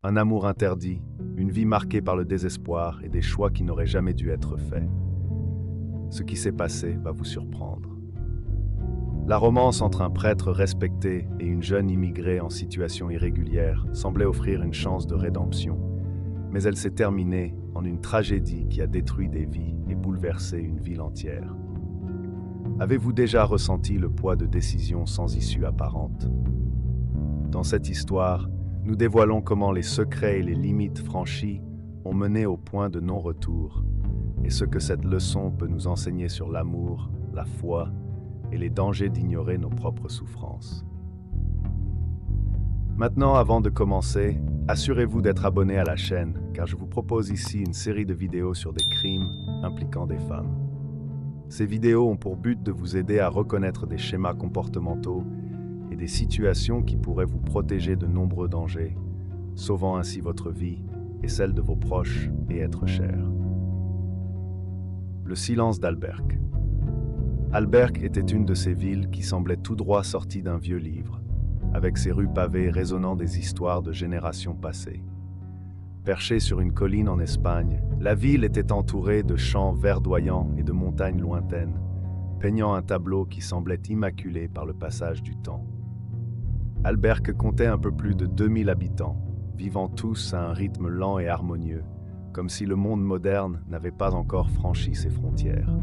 un amour interdit, une vie marquée par le désespoir et des choix qui n'auraient jamais dû être faits. Ce qui s'est passé va vous surprendre. La romance entre un prêtre respecté et une jeune immigrée en situation irrégulière semblait offrir une chance de rédemption, mais elle s'est terminée en une tragédie qui a détruit des vies et bouleversé une ville entière. Avez-vous déjà ressenti le poids de décisions sans issue apparente? Dans cette histoire, nous dévoilons comment les secrets et les limites franchies ont mené au point de non-retour, et ce que cette leçon peut nous enseigner sur l'amour, la foi et les dangers d'ignorer nos propres souffrances. Maintenant, avant de commencer, assurez-vous d'être abonné à la chaîne, car je vous propose ici une série de vidéos sur des crimes impliquant des femmes. Ces vidéos ont pour but de vous aider à reconnaître des schémas comportementaux et des situations qui pourraient vous protéger de nombreux dangers, sauvant ainsi votre vie et celle de vos proches et êtres chers. Le silence d'Alberque. Alberque était une de ces villes qui semblaient tout droit sorties d'un vieux livre, avec ses rues pavées résonnant des histoires de générations passées. Perchée sur une colline en Espagne, la ville était entourée de champs verdoyants et de montagnes lointaines, peignant un tableau qui semblait immaculé par le passage du temps. Alberque comptait un peu plus de 2000 habitants, vivant tous à un rythme lent et harmonieux, comme si le monde moderne n'avait pas encore franchi ses frontières.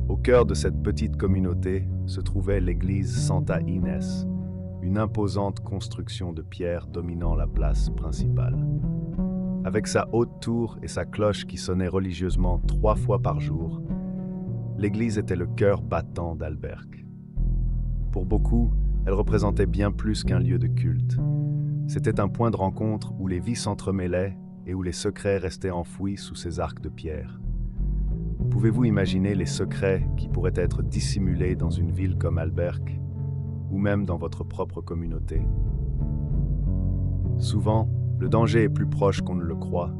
Au cœur de cette petite communauté se trouvait l'église Santa Inés, une imposante construction de pierre dominant la place principale. Avec sa haute tour et sa cloche qui sonnait religieusement 3 fois par jour, l'église était le cœur battant d'Alberque. Pour beaucoup, elle représentait bien plus qu'un lieu de culte. C'était un point de rencontre où les vies s'entremêlaient et où les secrets restaient enfouis sous ces arcs de pierre. Pouvez-vous imaginer les secrets qui pourraient être dissimulés dans une ville comme Alberque, ou même dans votre propre communauté? Souvent, le danger est plus proche qu'on ne le croit,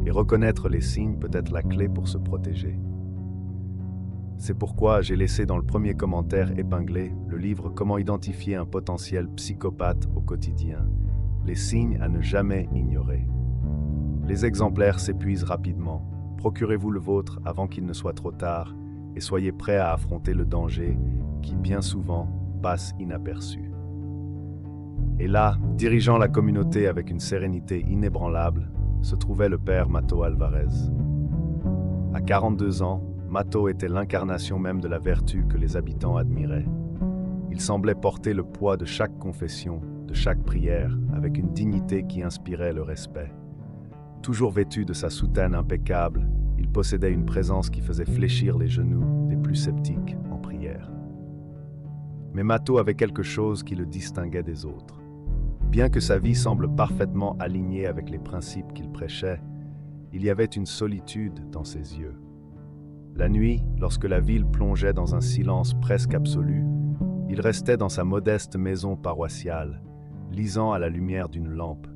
et reconnaître les signes peut être la clé pour se protéger. C'est pourquoi j'ai laissé dans le premier commentaire épinglé le livre Comment identifier un potentiel psychopathe au quotidien, les signes à ne jamais ignorer. Les exemplaires s'épuisent rapidement. Procurez-vous le vôtre avant qu'il ne soit trop tard et soyez prêts à affronter le danger qui, bien souvent, passe inaperçu. Et là, dirigeant la communauté avec une sérénité inébranlable, se trouvait le père Mato Alvarez. À 42 ans, Mato était l'incarnation même de la vertu que les habitants admiraient. Il semblait porter le poids de chaque confession, de chaque prière, avec une dignité qui inspirait le respect. Toujours vêtu de sa soutane impeccable, il possédait une présence qui faisait fléchir les genoux des plus sceptiques en prière. Mais Mato avait quelque chose qui le distinguait des autres. Bien que sa vie semble parfaitement alignée avec les principes qu'il prêchait, il y avait une solitude dans ses yeux. La nuit, lorsque la ville plongeait dans un silence presque absolu, il restait dans sa modeste maison paroissiale, lisant à la lumière d'une lampe,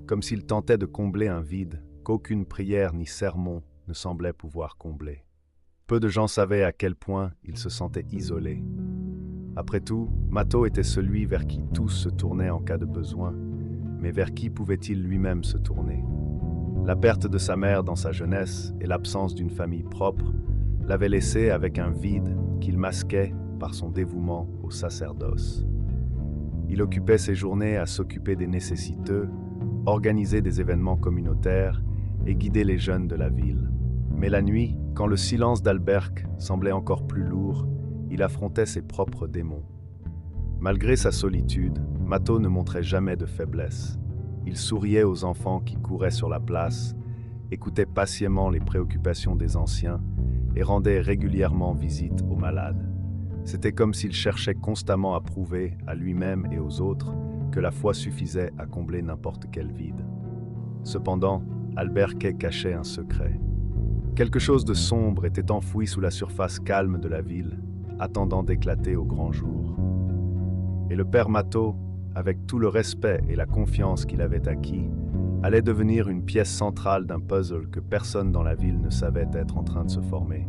comme s'il tentait de combler un vide qu'aucune prière ni sermon ne semblait pouvoir combler. Peu de gens savaient à quel point il se sentait isolé. Après tout, Mato était celui vers qui tous se tournaient en cas de besoin, mais vers qui pouvait-il lui-même se tourner? La perte de sa mère dans sa jeunesse et l'absence d'une famille propre l'avaient laissé avec un vide qu'il masquait par son dévouement au sacerdoce. Il occupait ses journées à s'occuper des nécessiteux, organiser des événements communautaires et guider les jeunes de la ville. Mais la nuit, quand le silence d'Alberque semblait encore plus lourd, il affrontait ses propres démons. Malgré sa solitude, Mato ne montrait jamais de faiblesse. Il souriait aux enfants qui couraient sur la place, écoutait patiemment les préoccupations des anciens et rendait régulièrement visite aux malades. C'était comme s'il cherchait constamment à prouver à lui-même et aux autres que la foi suffisait à combler n'importe quel vide. Cependant, Alberque cachait un secret. Quelque chose de sombre était enfoui sous la surface calme de la ville, attendant d'éclater au grand jour. Et le père Mato, avec tout le respect et la confiance qu'il avait acquis, allait devenir une pièce centrale d'un puzzle que personne dans la ville ne savait être en train de se former.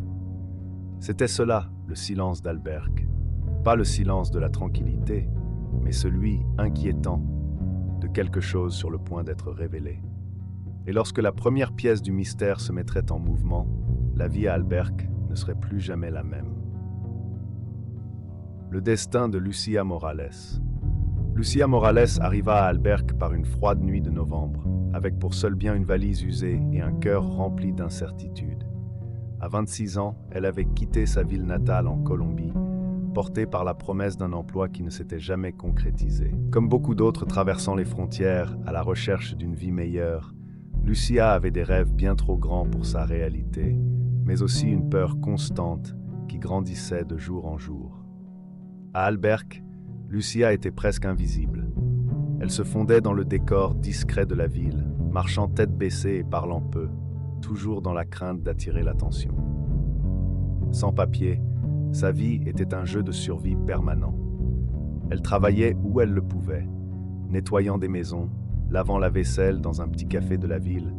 C'était cela, le silence d'Alberque. Pas le silence de la tranquillité, mais celui inquiétant de quelque chose sur le point d'être révélé. Et lorsque la première pièce du mystère se mettrait en mouvement, la vie à Albergue ne serait plus jamais la même. Le destin de Lucia Morales. Lucia Morales arriva à Albergue par une froide nuit de novembre, avec pour seul bien une valise usée et un cœur rempli d'incertitudes. À 26 ans, elle avait quitté sa ville natale en Colombie, portée par la promesse d'un emploi qui ne s'était jamais concrétisé. Comme beaucoup d'autres traversant les frontières à la recherche d'une vie meilleure, Lucia avait des rêves bien trop grands pour sa réalité, mais aussi une peur constante qui grandissait de jour en jour. À Albergue, Lucia était presque invisible. Elle se fondait dans le décor discret de la ville, marchant tête baissée et parlant peu, toujours dans la crainte d'attirer l'attention. Sans papier, sa vie était un jeu de survie permanent. Elle travaillait où elle le pouvait, nettoyant des maisons, lavant la vaisselle dans un petit café de la ville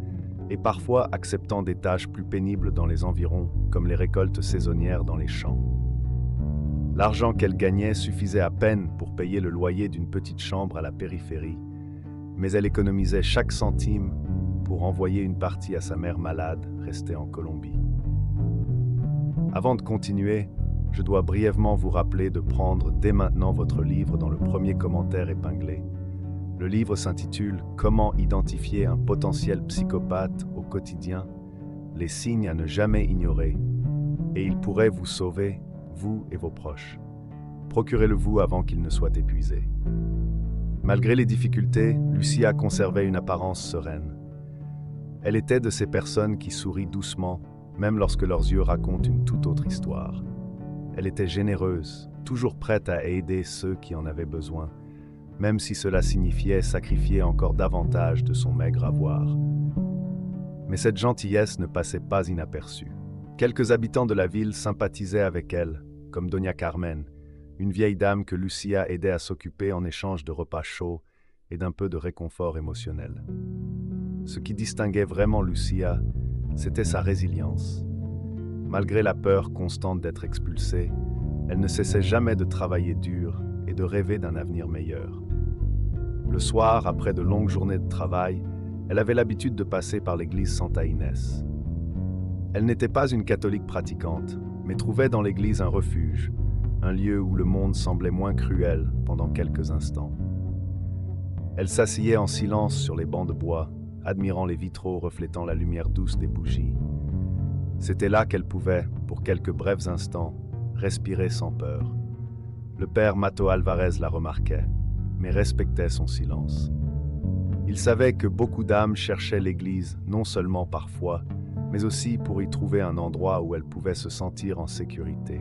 et parfois acceptant des tâches plus pénibles dans les environs, comme les récoltes saisonnières dans les champs. L'argent qu'elle gagnait suffisait à peine pour payer le loyer d'une petite chambre à la périphérie, mais elle économisait chaque centime pour envoyer une partie à sa mère malade, restée en Colombie. Avant de continuer, je dois brièvement vous rappeler de prendre dès maintenant votre livre dans le premier commentaire épinglé. Le livre s'intitule « Comment identifier un potentiel psychopathe au quotidien, les signes à ne jamais ignorer » et il pourrait vous sauver, vous et vos proches. Procurez-le-vous avant qu'il ne soit épuisé. Malgré les difficultés, Lucia conservait une apparence sereine. Elle était de ces personnes qui sourient doucement, même lorsque leurs yeux racontent une toute autre histoire. Elle était généreuse, toujours prête à aider ceux qui en avaient besoin, même si cela signifiait sacrifier encore davantage de son maigre avoir. Mais cette gentillesse ne passait pas inaperçue. Quelques habitants de la ville sympathisaient avec elle, comme Doña Carmen, une vieille dame que Lucia aidait à s'occuper en échange de repas chauds et d'un peu de réconfort émotionnel. Ce qui distinguait vraiment Lucia, c'était sa résilience. Malgré la peur constante d'être expulsée, elle ne cessait jamais de travailler dur et de rêver d'un avenir meilleur. Le soir, après de longues journées de travail, elle avait l'habitude de passer par l'église Santa Inés. Elle n'était pas une catholique pratiquante, mais trouvait dans l'église un refuge, un lieu où le monde semblait moins cruel pendant quelques instants. Elle s'asseyait en silence sur les bancs de bois, admirant les vitraux reflétant la lumière douce des bougies. C'était là qu'elle pouvait, pour quelques brefs instants, respirer sans peur. Le père Mato Alvarez la remarquait, mais respectait son silence. Il savait que beaucoup d'âmes cherchaient l'église, non seulement par foi, mais aussi pour y trouver un endroit où elles pouvaient se sentir en sécurité.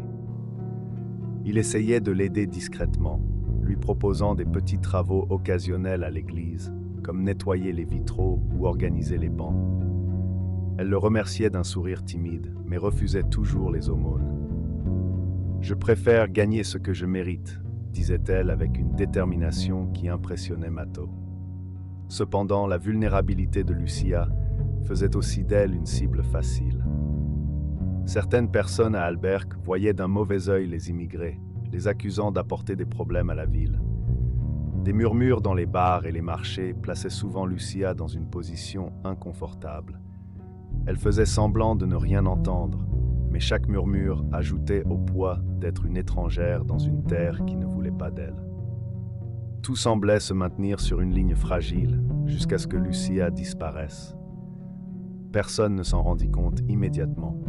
Il essayait de l'aider discrètement, lui proposant des petits travaux occasionnels à l'église, comme nettoyer les vitraux ou organiser les bancs. Elle le remerciait d'un sourire timide, mais refusait toujours les aumônes. « Je préfère gagner ce que je mérite », disait-elle avec une détermination qui impressionnait Mato. Cependant, la vulnérabilité de Lucia faisait aussi d'elle une cible facile. Certaines personnes à Albergue voyaient d'un mauvais œil les immigrés, les accusant d'apporter des problèmes à la ville. Des murmures dans les bars et les marchés plaçaient souvent Lucia dans une position inconfortable. Elle faisait semblant de ne rien entendre, mais chaque murmure ajoutait au poids d'être une étrangère dans une terre qui ne voulait pas d'elle. Tout semblait se maintenir sur une ligne fragile jusqu'à ce que Lucia disparaisse. Personne ne s'en rendit compte immédiatement.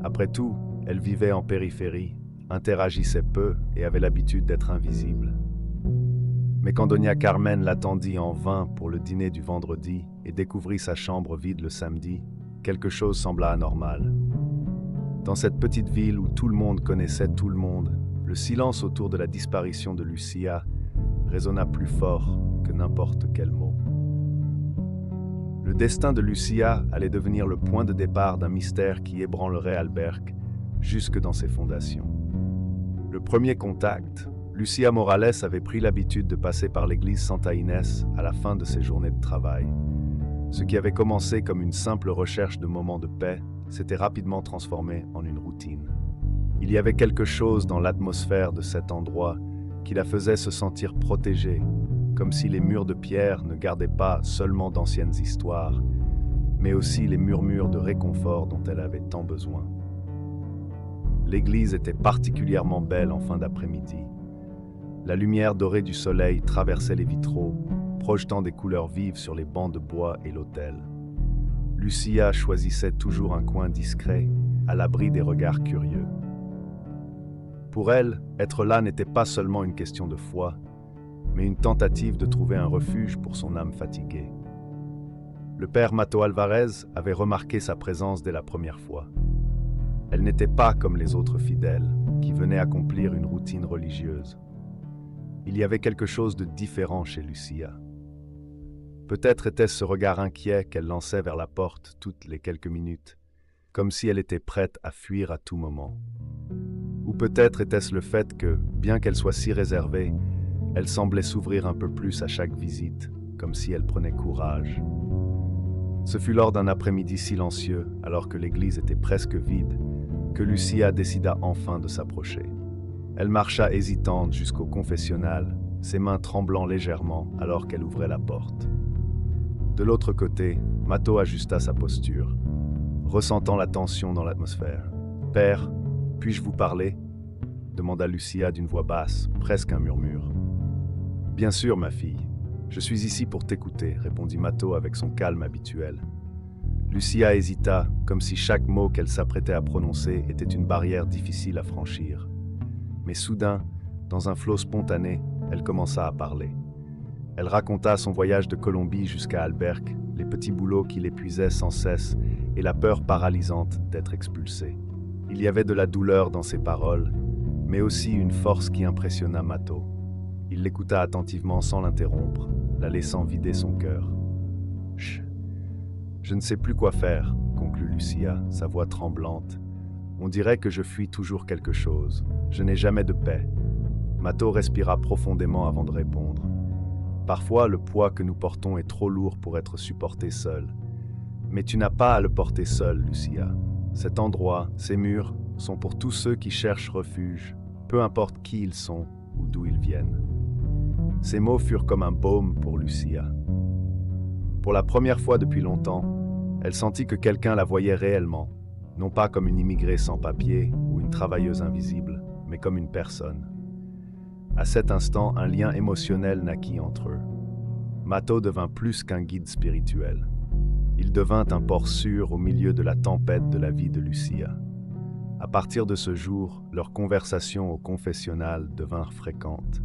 Après tout, elle vivait en périphérie, interagissait peu et avait l'habitude d'être invisible. Mais quand Doña Carmen l'attendit en vain pour le dîner du vendredi et découvrit sa chambre vide le samedi, quelque chose sembla anormal. Dans cette petite ville où tout le monde connaissait tout le monde, le silence autour de la disparition de Lucia résonna plus fort que n'importe quel mot. Le destin de Lucia allait devenir le point de départ d'un mystère qui ébranlerait Albergue jusque dans ses fondations. Le premier contact, Lucia Morales avait pris l'habitude de passer par l'église Santa Inés à la fin de ses journées de travail. Ce qui avait commencé comme une simple recherche de moments de paix s'était rapidement transformé en une routine. Il y avait quelque chose dans l'atmosphère de cet endroit qui la faisait se sentir protégée, comme si les murs de pierre ne gardaient pas seulement d'anciennes histoires, mais aussi les murmures de réconfort dont elle avait tant besoin. L'église était particulièrement belle en fin d'après-midi. La lumière dorée du soleil traversait les vitraux, projetant des couleurs vives sur les bancs de bois et l'autel. Lucia choisissait toujours un coin discret, à l'abri des regards curieux. Pour elle, être là n'était pas seulement une question de foi, mais une tentative de trouver un refuge pour son âme fatiguée. Le père Mato Alvarez avait remarqué sa présence dès la première fois. Elle n'était pas comme les autres fidèles, qui venaient accomplir une routine religieuse. Il y avait quelque chose de différent chez Lucia. Peut-être était-ce ce regard inquiet qu'elle lançait vers la porte toutes les quelques minutes, comme si elle était prête à fuir à tout moment. Ou peut-être était-ce le fait que, bien qu'elle soit si réservée, elle semblait s'ouvrir un peu plus à chaque visite, comme si elle prenait courage. Ce fut lors d'un après-midi silencieux, alors que l'église était presque vide, que Lucia décida enfin de s'approcher. Elle marcha hésitante jusqu'au confessionnal, ses mains tremblant légèrement alors qu'elle ouvrait la porte. De l'autre côté, Mato ajusta sa posture, ressentant la tension dans l'atmosphère. « Père, puis-je vous parler ?» demanda Lucia d'une voix basse, presque un murmure. « Bien sûr, ma fille. Je suis ici pour t'écouter, » répondit Mato avec son calme habituel. Lucia hésita, comme si chaque mot qu'elle s'apprêtait à prononcer était une barrière difficile à franchir. Mais soudain, dans un flot spontané, elle commença à parler. Elle raconta son voyage de Colombie jusqu'à Albergue, les petits boulots qui l'épuisaient sans cesse et la peur paralysante d'être expulsée. Il y avait de la douleur dans ses paroles, mais aussi une force qui impressionna Mato. Il l'écouta attentivement sans l'interrompre, la laissant vider son cœur. « Chut, je ne sais plus quoi faire, » conclut Lucia, sa voix tremblante. « On dirait que je fuis toujours quelque chose. Je n'ai jamais de paix. » Mato respira profondément avant de répondre. « Parfois, le poids que nous portons est trop lourd pour être supporté seul. Mais tu n'as pas à le porter seul, Lucia. Cet endroit, ces murs, sont pour tous ceux qui cherchent refuge, peu importe qui ils sont ou d'où ils viennent. » Ces mots furent comme un baume pour Lucia. Pour la première fois depuis longtemps, elle sentit que quelqu'un la voyait réellement, non pas comme une immigrée sans papier ou une travailleuse invisible, mais comme une personne. À cet instant, un lien émotionnel naquit entre eux. Mato devint plus qu'un guide spirituel. Il devint un port sûr au milieu de la tempête de la vie de Lucia. À partir de ce jour, leurs conversations au confessionnal devinrent fréquentes.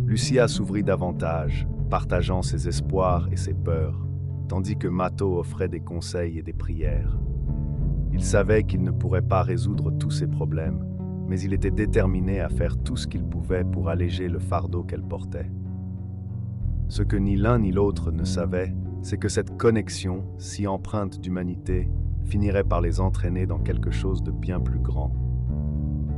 Lucia s'ouvrit davantage, partageant ses espoirs et ses peurs, tandis que Mato offrait des conseils et des prières. Il savait qu'il ne pourrait pas résoudre tous ses problèmes, mais il était déterminé à faire tout ce qu'il pouvait pour alléger le fardeau qu'elle portait. Ce que ni l'un ni l'autre ne savaient, c'est que cette connexion, si empreinte d'humanité, finirait par les entraîner dans quelque chose de bien plus grand.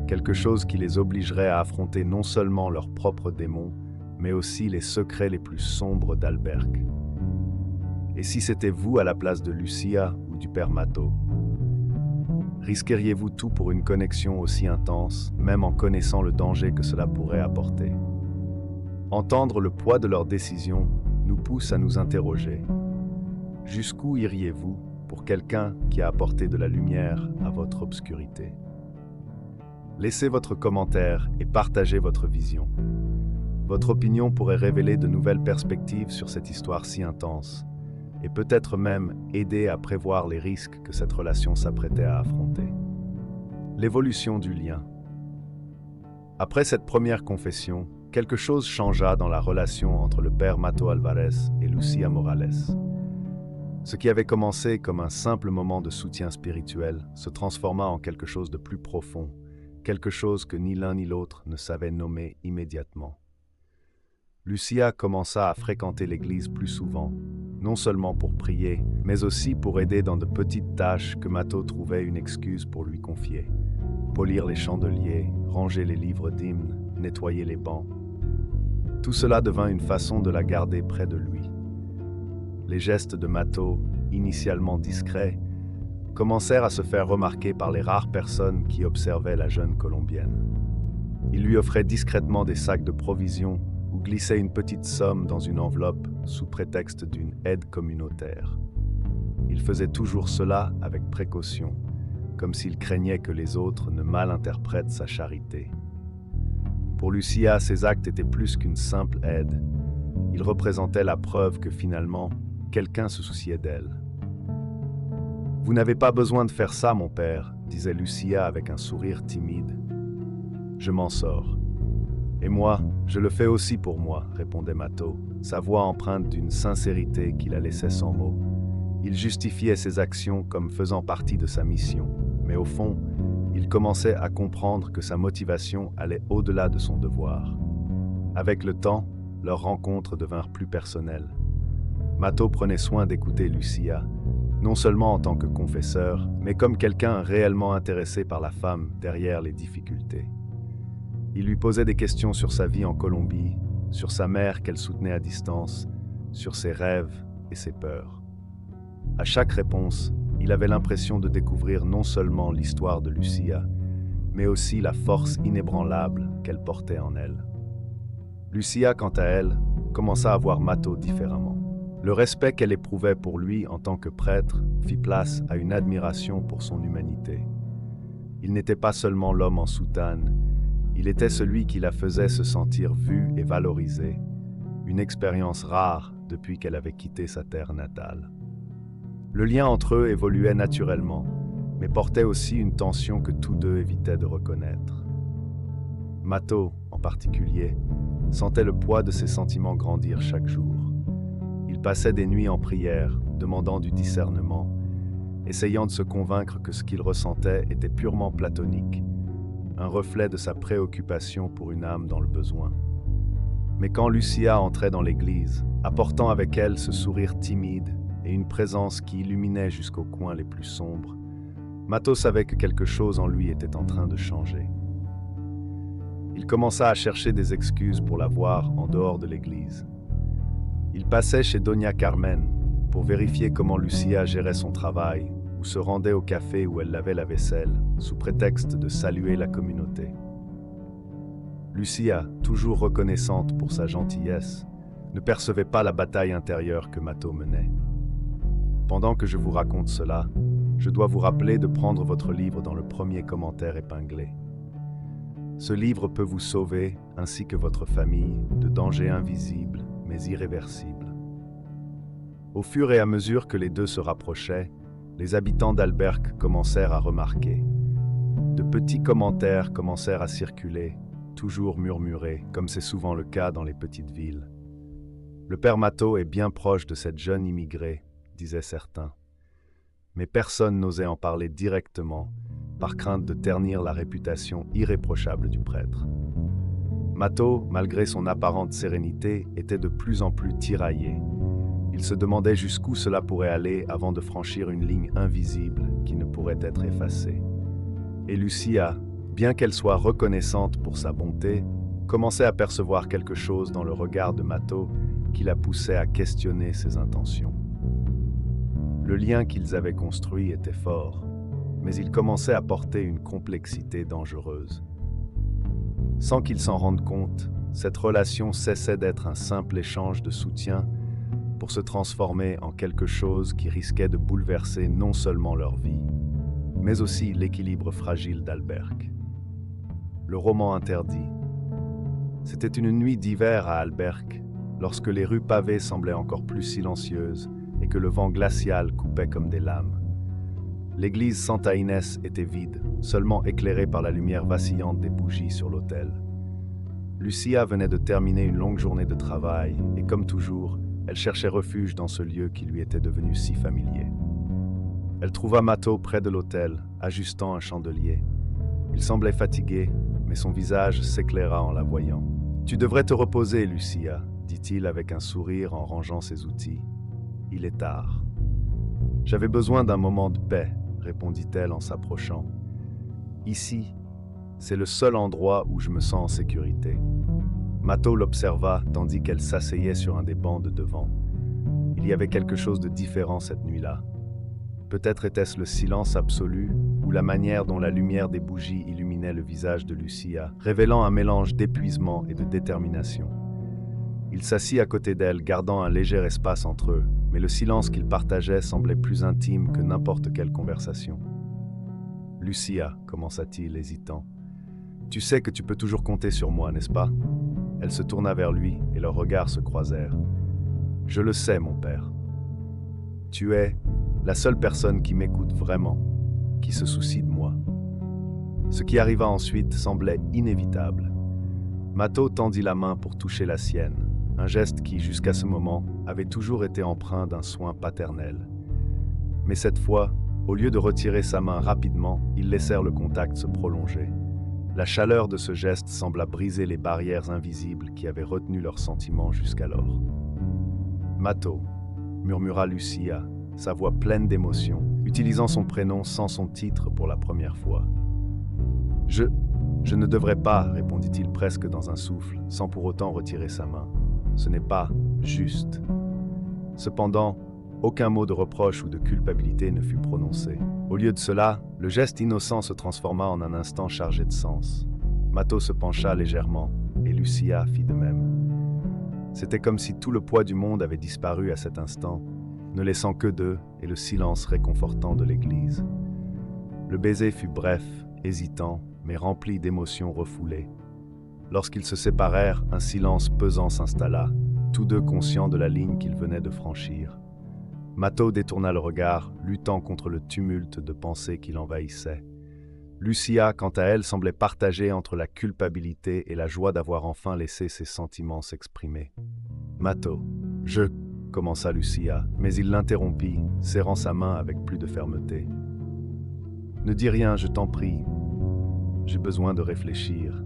Quelque chose qui les obligerait à affronter non seulement leurs propres démons, mais aussi les secrets les plus sombres d'Albergue. Et si c'était vous à la place de Lucia ou du père Mato? Risqueriez-vous tout pour une connexion aussi intense, même en connaissant le danger que cela pourrait apporter? Entendre le poids de leurs décisions nous pousse à nous interroger. Jusqu'où iriez-vous pour quelqu'un qui a apporté de la lumière à votre obscurité? Laissez votre commentaire et partagez votre vision. Votre opinion pourrait révéler de nouvelles perspectives sur cette histoire si intense, et peut-être même aider à prévoir les risques que cette relation s'apprêtait à affronter. L'évolution du lien. Après cette première confession, quelque chose changea dans la relation entre le père Mato Alvarez et Lucia Morales. Ce qui avait commencé comme un simple moment de soutien spirituel se transforma en quelque chose de plus profond, quelque chose que ni l'un ni l'autre ne savait nommer immédiatement. Lucia commença à fréquenter l'église plus souvent, non seulement pour prier, mais aussi pour aider dans de petites tâches que Mato trouvait une excuse pour lui confier. Polir les chandeliers, ranger les livres d'hymnes, nettoyer les bancs. Tout cela devint une façon de la garder près de lui. Les gestes de Mato, initialement discrets, commencèrent à se faire remarquer par les rares personnes qui observaient la jeune Colombienne. Il lui offrait discrètement des sacs de provisions ou glissait une petite somme dans une enveloppe sous prétexte d'une aide communautaire. Il faisait toujours cela avec précaution, comme s'il craignait que les autres ne mal interprètent sa charité. Pour Lucia, ces actes étaient plus qu'une simple aide. Ils représentaient la preuve que finalement, quelqu'un se souciait d'elle. « Vous n'avez pas besoin de faire ça, mon père, » disait Lucia avec un sourire timide. « Je m'en sors. »« Et moi, je le fais aussi pour moi, » répondait Mato, sa voix empreinte d'une sincérité qui la laissait sans mots. Il justifiait ses actions comme faisant partie de sa mission, mais au fond, il commençait à comprendre que sa motivation allait au-delà de son devoir. Avec le temps, leurs rencontres devinrent plus personnelles. Mato prenait soin d'écouter Lucia, non seulement en tant que confesseur, mais comme quelqu'un réellement intéressé par la femme derrière les difficultés. Il lui posait des questions sur sa vie en Colombie, sur sa mère qu'elle soutenait à distance, sur ses rêves et ses peurs. À chaque réponse, il avait l'impression de découvrir non seulement l'histoire de Lucia, mais aussi la force inébranlable qu'elle portait en elle. Lucia, quant à elle, commença à voir Mato différemment. Le respect qu'elle éprouvait pour lui en tant que prêtre fit place à une admiration pour son humanité. Il n'était pas seulement l'homme en soutane, il était celui qui la faisait se sentir vue et valorisée, une expérience rare depuis qu'elle avait quitté sa terre natale. Le lien entre eux évoluait naturellement, mais portait aussi une tension que tous deux évitaient de reconnaître. Mato, en particulier, sentait le poids de ses sentiments grandir chaque jour. Il passait des nuits en prière, demandant du discernement, essayant de se convaincre que ce qu'il ressentait était purement platonique, un reflet de sa préoccupation pour une âme dans le besoin. Mais quand Lucia entrait dans l'église, apportant avec elle ce sourire timide et une présence qui illuminait jusqu'aux coins les plus sombres, Mato savait que quelque chose en lui était en train de changer. Il commença à chercher des excuses pour la voir en dehors de l'église. Il passait chez Doña Carmen pour vérifier comment Lucia gérait son travail ou se rendait au café où elle lavait la vaisselle, sous prétexte de saluer la communauté. Lucia, toujours reconnaissante pour sa gentillesse, ne percevait pas la bataille intérieure que Mato menait. Pendant que je vous raconte cela, je dois vous rappeler de prendre votre livre dans le premier commentaire épinglé. Ce livre peut vous sauver, ainsi que votre famille, de dangers invisibles mais irréversibles. Au fur et à mesure que les deux se rapprochaient, les habitants d'Alberque commencèrent à remarquer. De petits commentaires commencèrent à circuler, toujours murmurés, comme c'est souvent le cas dans les petites villes. Le père Mato est bien proche de cette jeune immigrée, disaient certains. Mais personne n'osait en parler directement, par crainte de ternir la réputation irréprochable du prêtre. Mato, malgré son apparente sérénité, était de plus en plus tiraillé. Il se demandait jusqu'où cela pourrait aller avant de franchir une ligne invisible qui ne pourrait être effacée. Et Lucia, bien qu'elle soit reconnaissante pour sa bonté, commençait à percevoir quelque chose dans le regard de Mato qui la poussait à questionner ses intentions. Le lien qu'ils avaient construit était fort, mais il commençait à porter une complexité dangereuse. Sans qu'ils s'en rendent compte, cette relation cessait d'être un simple échange de soutien pour se transformer en quelque chose qui risquait de bouleverser non seulement leur vie, mais aussi l'équilibre fragile d'Alberque. Le roman interdit. C'était une nuit d'hiver à Alberque, lorsque les rues pavées semblaient encore plus silencieuses et que le vent glacial coupait comme des lames. L'église Santa Inés était vide, seulement éclairée par la lumière vacillante des bougies sur l'autel. Lucia venait de terminer une longue journée de travail et, comme toujours, elle cherchait refuge dans ce lieu qui lui était devenu si familier. Elle trouva Mato près de l'autel, ajustant un chandelier. Il semblait fatigué, mais son visage s'éclaira en la voyant. « Tu devrais te reposer, Lucia, » dit-il avec un sourire en rangeant ses outils. « Il est tard. »« J'avais besoin d'un moment de paix, » répondit-elle en s'approchant. « Ici, c'est le seul endroit où je me sens en sécurité. » Mato l'observa tandis qu'elle s'asseyait sur un des bancs de devant. Il y avait quelque chose de différent cette nuit-là. Peut-être était-ce le silence absolu ou la manière dont la lumière des bougies illuminait le visage de Lucia, révélant un mélange d'épuisement et de détermination. Il s'assit à côté d'elle, gardant un léger espace entre eux, mais le silence qu'ils partageaient semblait plus intime que n'importe quelle conversation. « Lucia, commença-t-il, hésitant, tu sais que tu peux toujours compter sur moi, n'est-ce pas ?» Elle se tourna vers lui et leurs regards se croisèrent. « Je le sais, mon père. Tu es la seule personne qui m'écoute vraiment, qui se soucie de moi. » Ce qui arriva ensuite semblait inévitable. Mato tendit la main pour toucher la sienne, un geste qui, jusqu'à ce moment, avait toujours été empreint d'un soin paternel. Mais cette fois, au lieu de retirer sa main rapidement, ils laissèrent le contact se prolonger. La chaleur de ce geste sembla briser les barrières invisibles qui avaient retenu leurs sentiments jusqu'alors. « Mato », murmura Lucia, sa voix pleine d'émotion, utilisant son prénom sans son titre pour la première fois. « Je ne devrais pas, répondit-il presque dans un souffle, sans pour autant retirer sa main. Ce n'est pas juste. » Cependant, aucun mot de reproche ou de culpabilité ne fut prononcé. Au lieu de cela, le geste innocent se transforma en un instant chargé de sens. Mato se pencha légèrement, et Lucia fit de même. C'était comme si tout le poids du monde avait disparu à cet instant, ne laissant que d'eux et le silence réconfortant de l'église. Le baiser fut bref, hésitant, mais rempli d'émotions refoulées. Lorsqu'ils se séparèrent, un silence pesant s'installa, tous deux conscients de la ligne qu'ils venaient de franchir. Mato détourna le regard, luttant contre le tumulte de pensées qui l'envahissait. Lucia, quant à elle, semblait partagée entre la culpabilité et la joie d'avoir enfin laissé ses sentiments s'exprimer. « Mato, commença Lucia, mais il l'interrompit, serrant sa main avec plus de fermeté. « Ne dis rien, je t'en prie. J'ai besoin de réfléchir. »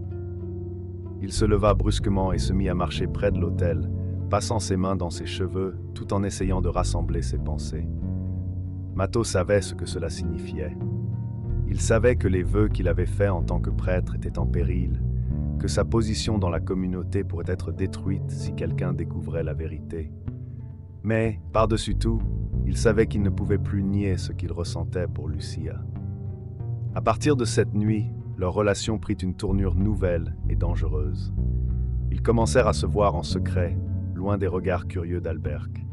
Il se leva brusquement et se mit à marcher près de l'autel, passant ses mains dans ses cheveux, tout en essayant de rassembler ses pensées. Mato savait ce que cela signifiait. Il savait que les vœux qu'il avait faits en tant que prêtre étaient en péril, que sa position dans la communauté pourrait être détruite si quelqu'un découvrait la vérité. Mais, par-dessus tout, il savait qu'il ne pouvait plus nier ce qu'il ressentait pour Lucia. À partir de cette nuit, leur relation prit une tournure nouvelle et dangereuse. Ils commencèrent à se voir en secret, loin des regards curieux d'Alberch.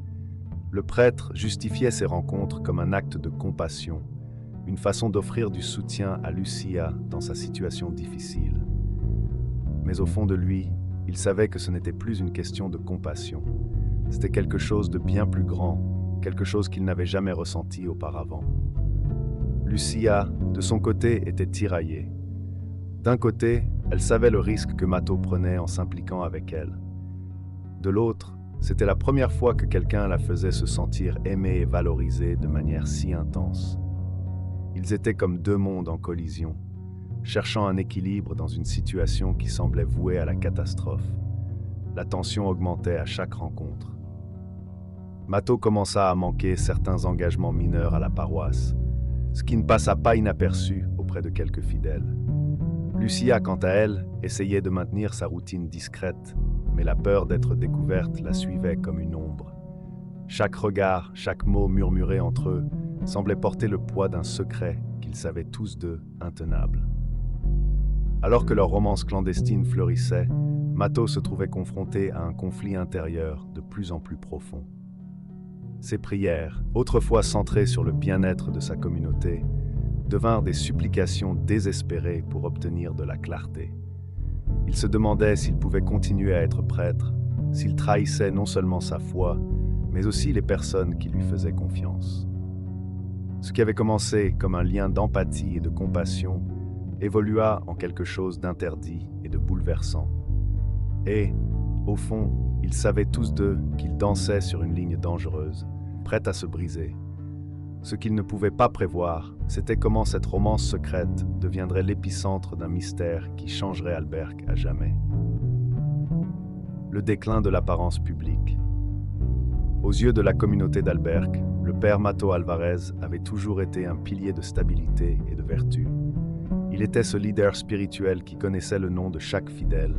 Le prêtre justifiait ces rencontres comme un acte de compassion, une façon d'offrir du soutien à Lucia dans sa situation difficile. Mais au fond de lui, il savait que ce n'était plus une question de compassion. C'était quelque chose de bien plus grand, quelque chose qu'il n'avait jamais ressenti auparavant. Lucia, de son côté, était tiraillée. D'un côté, elle savait le risque que Mato prenait en s'impliquant avec elle. De l'autre, c'était la première fois que quelqu'un la faisait se sentir aimée et valorisée de manière si intense. Ils étaient comme deux mondes en collision, cherchant un équilibre dans une situation qui semblait vouée à la catastrophe. La tension augmentait à chaque rencontre. Mato commença à manquer certains engagements mineurs à la paroisse, ce qui ne passa pas inaperçu auprès de quelques fidèles. Lucia, quant à elle, essayait de maintenir sa routine discrète, mais la peur d'être découverte la suivait comme une ombre. Chaque regard, chaque mot murmuré entre eux semblait porter le poids d'un secret qu'ils savaient tous deux intenable. Alors que leur romance clandestine fleurissait, Mato se trouvait confronté à un conflit intérieur de plus en plus profond. Ses prières, autrefois centrées sur le bien-être de sa communauté, devinrent des supplications désespérées pour obtenir de la clarté. Il se demandait s'il pouvait continuer à être prêtre, s'il trahissait non seulement sa foi, mais aussi les personnes qui lui faisaient confiance. Ce qui avait commencé comme un lien d'empathie et de compassion évolua en quelque chose d'interdit et de bouleversant. Et, au fond, ils savaient tous deux qu'ils dansaient sur une ligne dangereuse, prête à se briser. Ce qu'ils ne pouvaient pas prévoir, c'était comment cette romance secrète deviendrait l'épicentre d'un mystère qui changerait Alberch à jamais. Le déclin de l'apparence publique. Aux yeux de la communauté d'Alberch, le père Mato Alvarez avait toujours été un pilier de stabilité et de vertu. Il était ce leader spirituel qui connaissait le nom de chaque fidèle,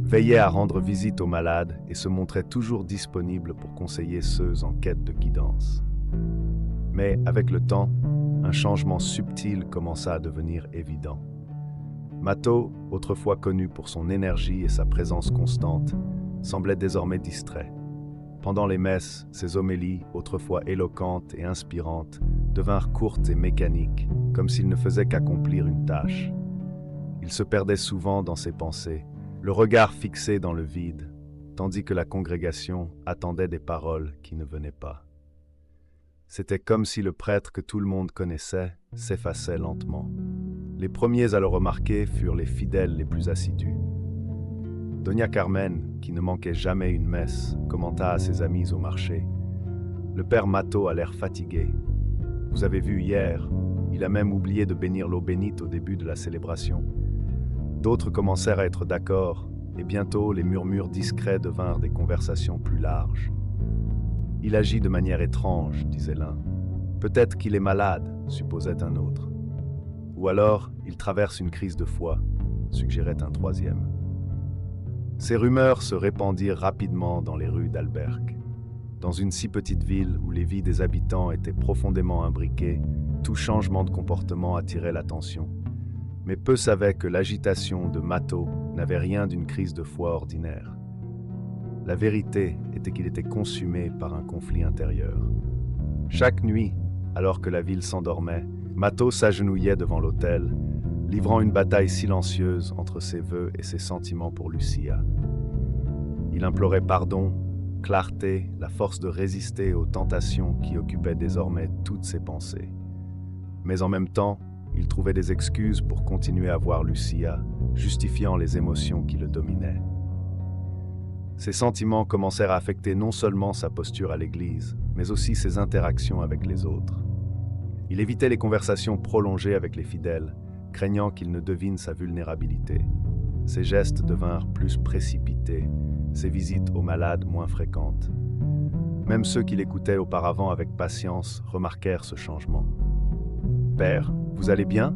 veillait à rendre visite aux malades et se montrait toujours disponible pour conseiller ceux en quête de guidance. Mais avec le temps, un changement subtil commença à devenir évident. Mato, autrefois connu pour son énergie et sa présence constante, semblait désormais distrait. Pendant les messes, ses homélies, autrefois éloquentes et inspirantes, devinrent courtes et mécaniques, comme s'il ne faisait qu'accomplir une tâche. Il se perdait souvent dans ses pensées, le regard fixé dans le vide, tandis que la congrégation attendait des paroles qui ne venaient pas. C'était comme si le prêtre que tout le monde connaissait s'effaçait lentement. Les premiers à le remarquer furent les fidèles les plus assidus. Doña Carmen, qui ne manquait jamais une messe, commenta à ses amis au marché. Le père Mato a l'air fatigué. Vous avez vu hier, il a même oublié de bénir l'eau bénite au début de la célébration. D'autres commencèrent à être d'accord, et bientôt les murmures discrets devinrent des conversations plus larges. Il agit de manière étrange, disait l'un. Peut-être qu'il est malade, supposait un autre. Ou alors, il traverse une crise de foi, suggérait un troisième. Ces rumeurs se répandirent rapidement dans les rues d'Alberque. Dans une si petite ville où les vies des habitants étaient profondément imbriquées, tout changement de comportement attirait l'attention. Mais peu savaient que l'agitation de Mato n'avait rien d'une crise de foi ordinaire. La vérité était qu'il était consumé par un conflit intérieur. Chaque nuit, alors que la ville s'endormait, Mato s'agenouillait devant l'autel, livrant une bataille silencieuse entre ses vœux et ses sentiments pour Lucia. Il implorait pardon, clarté, la force de résister aux tentations qui occupaient désormais toutes ses pensées. Mais en même temps, il trouvait des excuses pour continuer à voir Lucia, justifiant les émotions qui le dominaient. Ses sentiments commencèrent à affecter non seulement sa posture à l'église, mais aussi ses interactions avec les autres. Il évitait les conversations prolongées avec les fidèles, craignant qu'ils ne devinent sa vulnérabilité. Ses gestes devinrent plus précipités, ses visites aux malades moins fréquentes. Même ceux qui l'écoutaient auparavant avec patience remarquèrent ce changement. « Père, vous allez bien ?»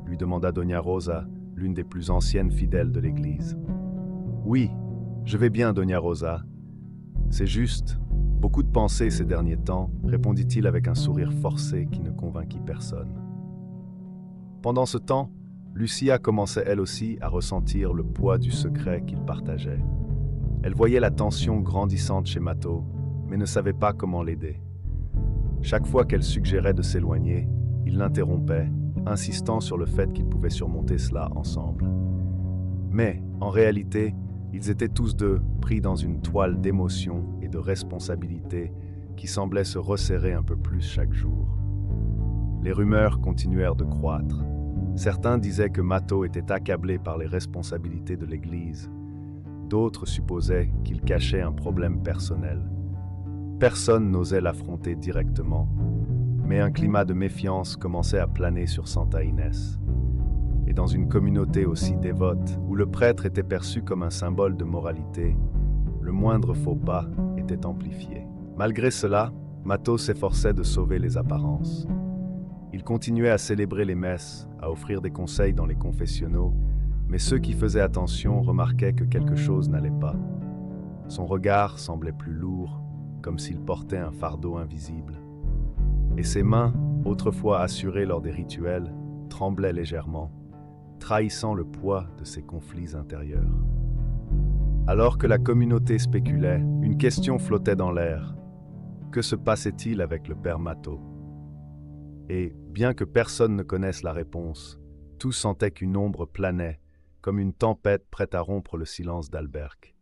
lui demanda Doña Rosa, l'une des plus anciennes fidèles de l'église. « Oui, je vais bien, Doña Rosa. C'est juste, beaucoup de pensées ces derniers temps, répondit-il avec un sourire forcé qui ne convainquit personne. Pendant ce temps, Lucia commençait elle aussi à ressentir le poids du secret qu'il partageait. Elle voyait la tension grandissante chez Mato, mais ne savait pas comment l'aider. Chaque fois qu'elle suggérait de s'éloigner, il l'interrompait, insistant sur le fait qu'ils pouvaient surmonter cela ensemble. Mais, en réalité, ils étaient tous deux pris dans une toile d'émotions et de responsabilités qui semblait se resserrer un peu plus chaque jour. Les rumeurs continuèrent de croître. Certains disaient que Mato était accablé par les responsabilités de l'Église. D'autres supposaient qu'il cachait un problème personnel. Personne n'osait l'affronter directement, mais un climat de méfiance commençait à planer sur Santa Inés. Et dans une communauté aussi dévote, où le prêtre était perçu comme un symbole de moralité, le moindre faux pas était amplifié. Malgré cela, Mato s'efforçait de sauver les apparences. Il continuait à célébrer les messes, à offrir des conseils dans les confessionnaux, mais ceux qui faisaient attention remarquaient que quelque chose n'allait pas. Son regard semblait plus lourd, comme s'il portait un fardeau invisible. Et ses mains, autrefois assurées lors des rituels, tremblaient légèrement, trahissant le poids de ses conflits intérieurs. Alors que la communauté spéculait, une question flottait dans l'air. Que se passait-il avec le père Mato? Et, bien que personne ne connaisse la réponse, tous sentaient qu'une ombre planait, comme une tempête prête à rompre le silence d'Alberque.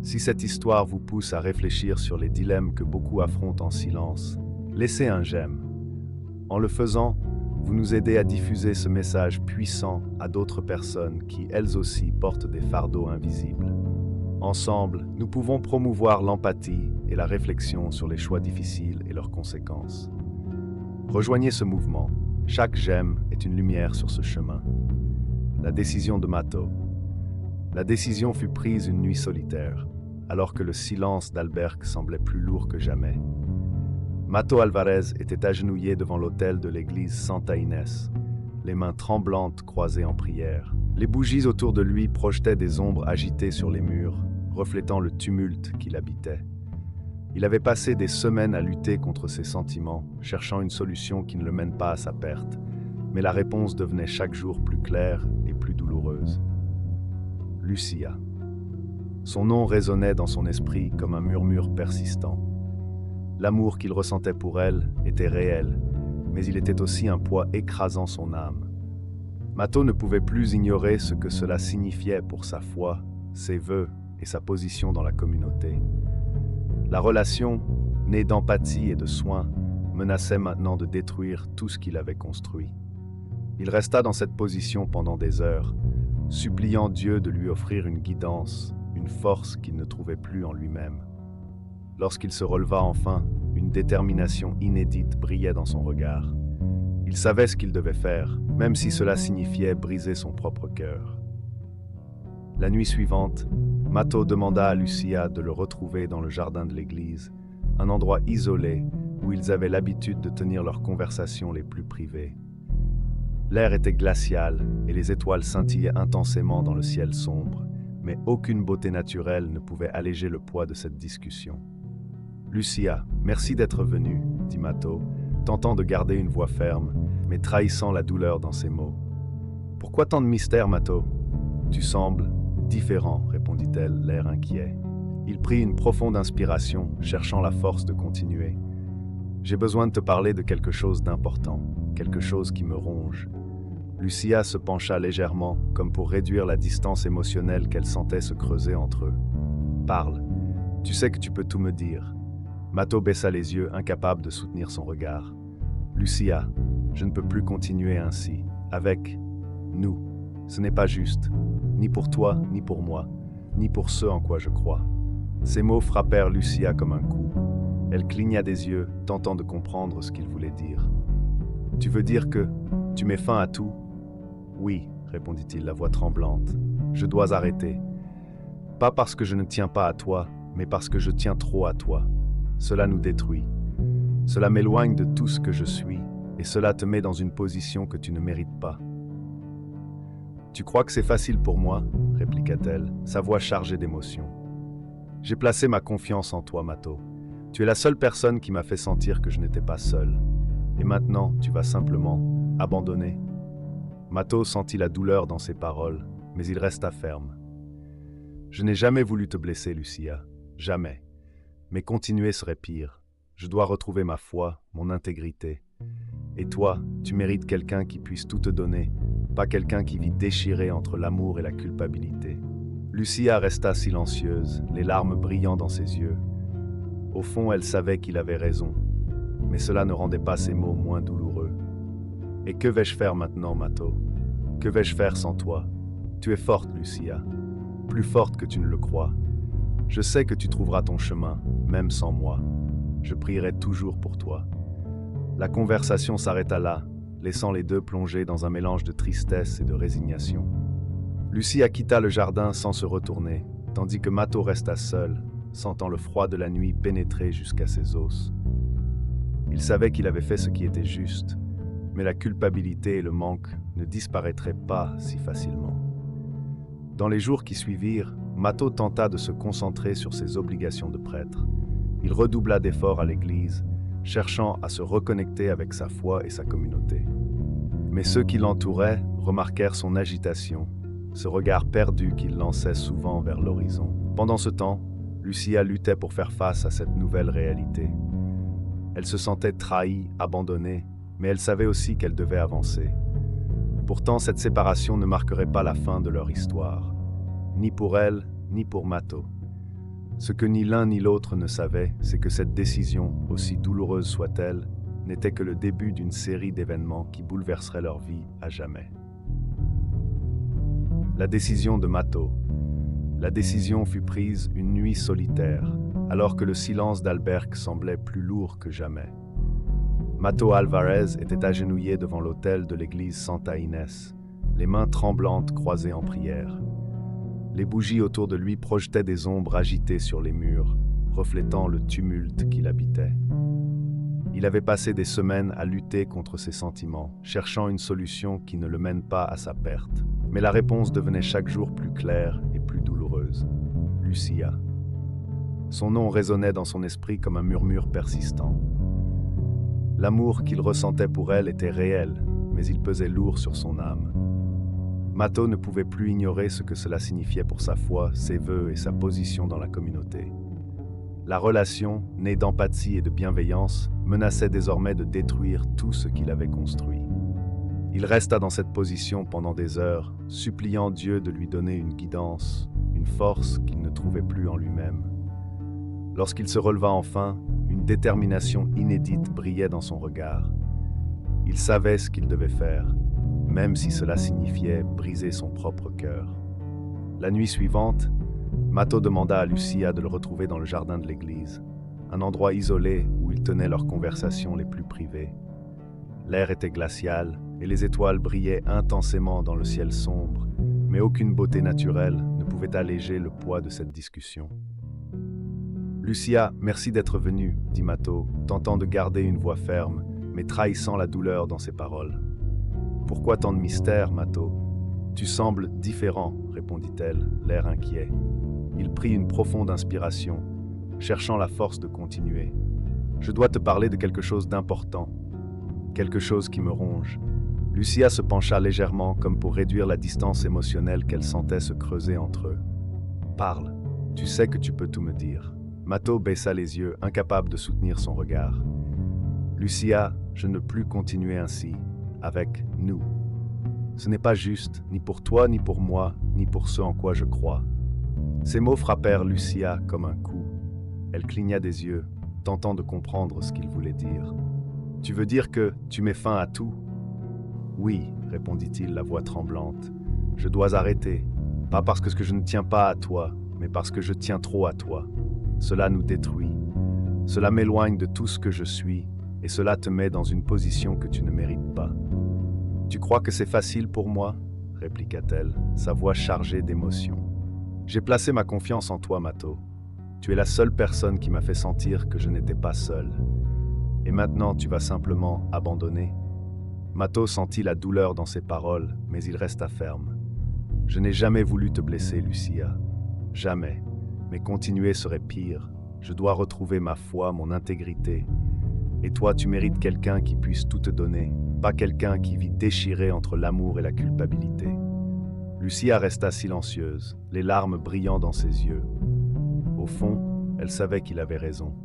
Si cette histoire vous pousse à réfléchir sur les dilemmes que beaucoup affrontent en silence, laissez un j'aime. En le faisant, vous nous aidez à diffuser ce message puissant à d'autres personnes qui, elles aussi, portent des fardeaux invisibles. Ensemble, nous pouvons promouvoir l'empathie et la réflexion sur les choix difficiles et leurs conséquences. Rejoignez ce mouvement. Chaque j'aime est une lumière sur ce chemin. La décision de Mato. La décision fut prise une nuit solitaire, alors que le silence d'Alberque semblait plus lourd que jamais. Mato Alvarez était agenouillé devant l'autel de l'église Santa Inés, les mains tremblantes croisées en prière. Les bougies autour de lui projetaient des ombres agitées sur les murs, reflétant le tumulte qui l'habitait. Il avait passé des semaines à lutter contre ses sentiments, cherchant une solution qui ne le mène pas à sa perte, mais la réponse devenait chaque jour plus claire et plus douloureuse. Lucia. Son nom résonnait dans son esprit comme un murmure persistant. L'amour qu'il ressentait pour elle était réel, mais il était aussi un poids écrasant son âme. Mato ne pouvait plus ignorer ce que cela signifiait pour sa foi, ses vœux et sa position dans la communauté. La relation, née d'empathie et de soins, menaçait maintenant de détruire tout ce qu'il avait construit. Il resta dans cette position pendant des heures, suppliant Dieu de lui offrir une guidance, une force qu'il ne trouvait plus en lui-même. Lorsqu'il se releva enfin, une détermination inédite brillait dans son regard. Il savait ce qu'il devait faire, même si cela signifiait briser son propre cœur. La nuit suivante, Mato demanda à Lucia de le retrouver dans le jardin de l'église, un endroit isolé où ils avaient l'habitude de tenir leurs conversations les plus privées. L'air était glacial et les étoiles scintillaient intensément dans le ciel sombre, mais aucune beauté naturelle ne pouvait alléger le poids de cette discussion. « Lucia, merci d'être venue, » dit Mato, tentant de garder une voix ferme, mais trahissant la douleur dans ses mots. « Pourquoi tant de mystère, Mato ? » « Tu sembles différent, » répondit-elle, l'air inquiet. Il prit une profonde inspiration, cherchant la force de continuer. « J'ai besoin de te parler de quelque chose d'important, quelque chose qui me ronge. » Lucia se pencha légèrement, comme pour réduire la distance émotionnelle qu'elle sentait se creuser entre eux. « Parle, tu sais que tu peux tout me dire. » Mato baissa les yeux, incapable de soutenir son regard. « Lucia, je ne peux plus continuer ainsi, avec nous. Ce n'est pas juste, ni pour toi, ni pour moi, ni pour ceux en quoi je crois. » Ces mots frappèrent Lucia comme un coup. Elle cligna des yeux, tentant de comprendre ce qu'il voulait dire. « Tu veux dire que tu mets fin à tout ? » « Oui, » répondit-il, la voix tremblante. « Je dois arrêter. Pas parce que je ne tiens pas à toi, mais parce que je tiens trop à toi. Cela nous détruit. Cela m'éloigne de tout ce que je suis, et cela te met dans une position que tu ne mérites pas. » « Tu crois que c'est facile pour moi ?» répliqua-t-elle, sa voix chargée d'émotion. « J'ai placé ma confiance en toi, Mato. Tu es la seule personne qui m'a fait sentir que je n'étais pas seul. Et maintenant, tu vas simplement abandonner. » Mato sentit la douleur dans ses paroles, mais il resta ferme. « Je n'ai jamais voulu te blesser, Lucia. Jamais. Mais continuer serait pire. Je dois retrouver ma foi, mon intégrité. Et toi, tu mérites quelqu'un qui puisse tout te donner, pas quelqu'un qui vit déchiré entre l'amour et la culpabilité. » Lucia resta silencieuse, les larmes brillant dans ses yeux. Au fond, elle savait qu'il avait raison, mais cela ne rendait pas ses mots moins douloureux. « Et que vais-je faire maintenant, Mato ? Que vais-je faire sans toi ? Tu es forte, Lucia, plus forte que tu ne le crois. Je sais que tu trouveras ton chemin, même sans moi. Je prierai toujours pour toi. » La conversation s'arrêta là, laissant les deux plongés dans un mélange de tristesse et de résignation. Lucia quitta le jardin sans se retourner, tandis que Mato resta seul, sentant le froid de la nuit pénétrer jusqu'à ses os. Il savait qu'il avait fait ce qui était juste, mais la culpabilité et le manque ne disparaîtraient pas si facilement. Dans les jours qui suivirent, Mato tenta de se concentrer sur ses obligations de prêtre. Il redoubla d'efforts à l'église, cherchant à se reconnecter avec sa foi et sa communauté. Mais ceux qui l'entouraient remarquèrent son agitation, ce regard perdu qu'il lançait souvent vers l'horizon. Pendant ce temps, Lucia luttait pour faire face à cette nouvelle réalité. Elle se sentait trahie, abandonnée, mais elle savait aussi qu'elle devait avancer. Pourtant, cette séparation ne marquerait pas la fin de leur histoire, ni pour elle, ni pour Mato. Ce que ni l'un ni l'autre ne savaient, c'est que cette décision, aussi douloureuse soit-elle, n'était que le début d'une série d'événements qui bouleverseraient leur vie à jamais. La décision de Mato. La décision fut prise une nuit solitaire, alors que le silence d'Albergue semblait plus lourd que jamais. Mato Alvarez était agenouillé devant l'autel de l'église Santa Inés, les mains tremblantes croisées en prière. Les bougies autour de lui projetaient des ombres agitées sur les murs, reflétant le tumulte qu'il habitait. Il avait passé des semaines à lutter contre ses sentiments, cherchant une solution qui ne le mène pas à sa perte. Mais la réponse devenait chaque jour plus claire et plus douloureuse. Lucia. Son nom résonnait dans son esprit comme un murmure persistant. L'amour qu'il ressentait pour elle était réel, mais il pesait lourd sur son âme. Mato ne pouvait plus ignorer ce que cela signifiait pour sa foi, ses vœux et sa position dans la communauté. La relation, née d'empathie et de bienveillance, menaçait désormais de détruire tout ce qu'il avait construit. Il resta dans cette position pendant des heures, suppliant Dieu de lui donner une guidance, une force qu'il ne trouvait plus en lui-même. Lorsqu'il se releva enfin, une détermination inédite brillait dans son regard. Il savait ce qu'il devait faire, même si cela signifiait briser son propre cœur. La nuit suivante, Mato demanda à Lucia de le retrouver dans le jardin de l'église, un endroit isolé où ils tenaient leurs conversations les plus privées. L'air était glacial et les étoiles brillaient intensément dans le ciel sombre, mais aucune beauté naturelle ne pouvait alléger le poids de cette discussion. « Lucia, merci d'être venue, » dit Mato, tentant de garder une voix ferme, mais trahissant la douleur dans ses paroles. « Pourquoi tant de mystère, Mato ? Tu sembles différent, » répondit-elle, l'air inquiet. Il prit une profonde inspiration, cherchant la force de continuer. « Je dois te parler de quelque chose d'important, quelque chose qui me ronge. » Lucia se pencha légèrement comme pour réduire la distance émotionnelle qu'elle sentait se creuser entre eux. « Parle, tu sais que tu peux tout me dire. » Mato baissa les yeux, incapable de soutenir son regard. « Lucia, je ne peux plus continuer ainsi, avec nous. Ce n'est pas juste, ni pour toi, ni pour moi, ni pour ce en quoi je crois. » Ces mots frappèrent Lucia comme un coup. Elle cligna des yeux, tentant de comprendre ce qu'il voulait dire. « Tu veux dire que tu mets fin à tout ? » « Oui, » répondit-il, la voix tremblante. « Je dois arrêter, pas parce que je ne tiens pas à toi, mais parce que je tiens trop à toi. Cela nous détruit. Cela m'éloigne de tout ce que je suis, et cela te met dans une position que tu ne mérites pas. »« Tu crois que c'est facile pour moi ?» répliqua-t-elle, sa voix chargée d'émotion. « J'ai placé ma confiance en toi, Mato. Tu es la seule personne qui m'a fait sentir que je n'étais pas seul. Et maintenant, tu vas simplement abandonner ?» Mato sentit la douleur dans ses paroles, mais il resta ferme. « Je n'ai jamais voulu te blesser, Lucia. Jamais. Mais continuer serait pire. Je dois retrouver ma foi, mon intégrité. Et toi, tu mérites quelqu'un qui puisse tout te donner, pas quelqu'un qui vit déchiré entre l'amour et la culpabilité. » Lucia resta silencieuse, les larmes brillant dans ses yeux. Au fond, elle savait qu'il avait raison.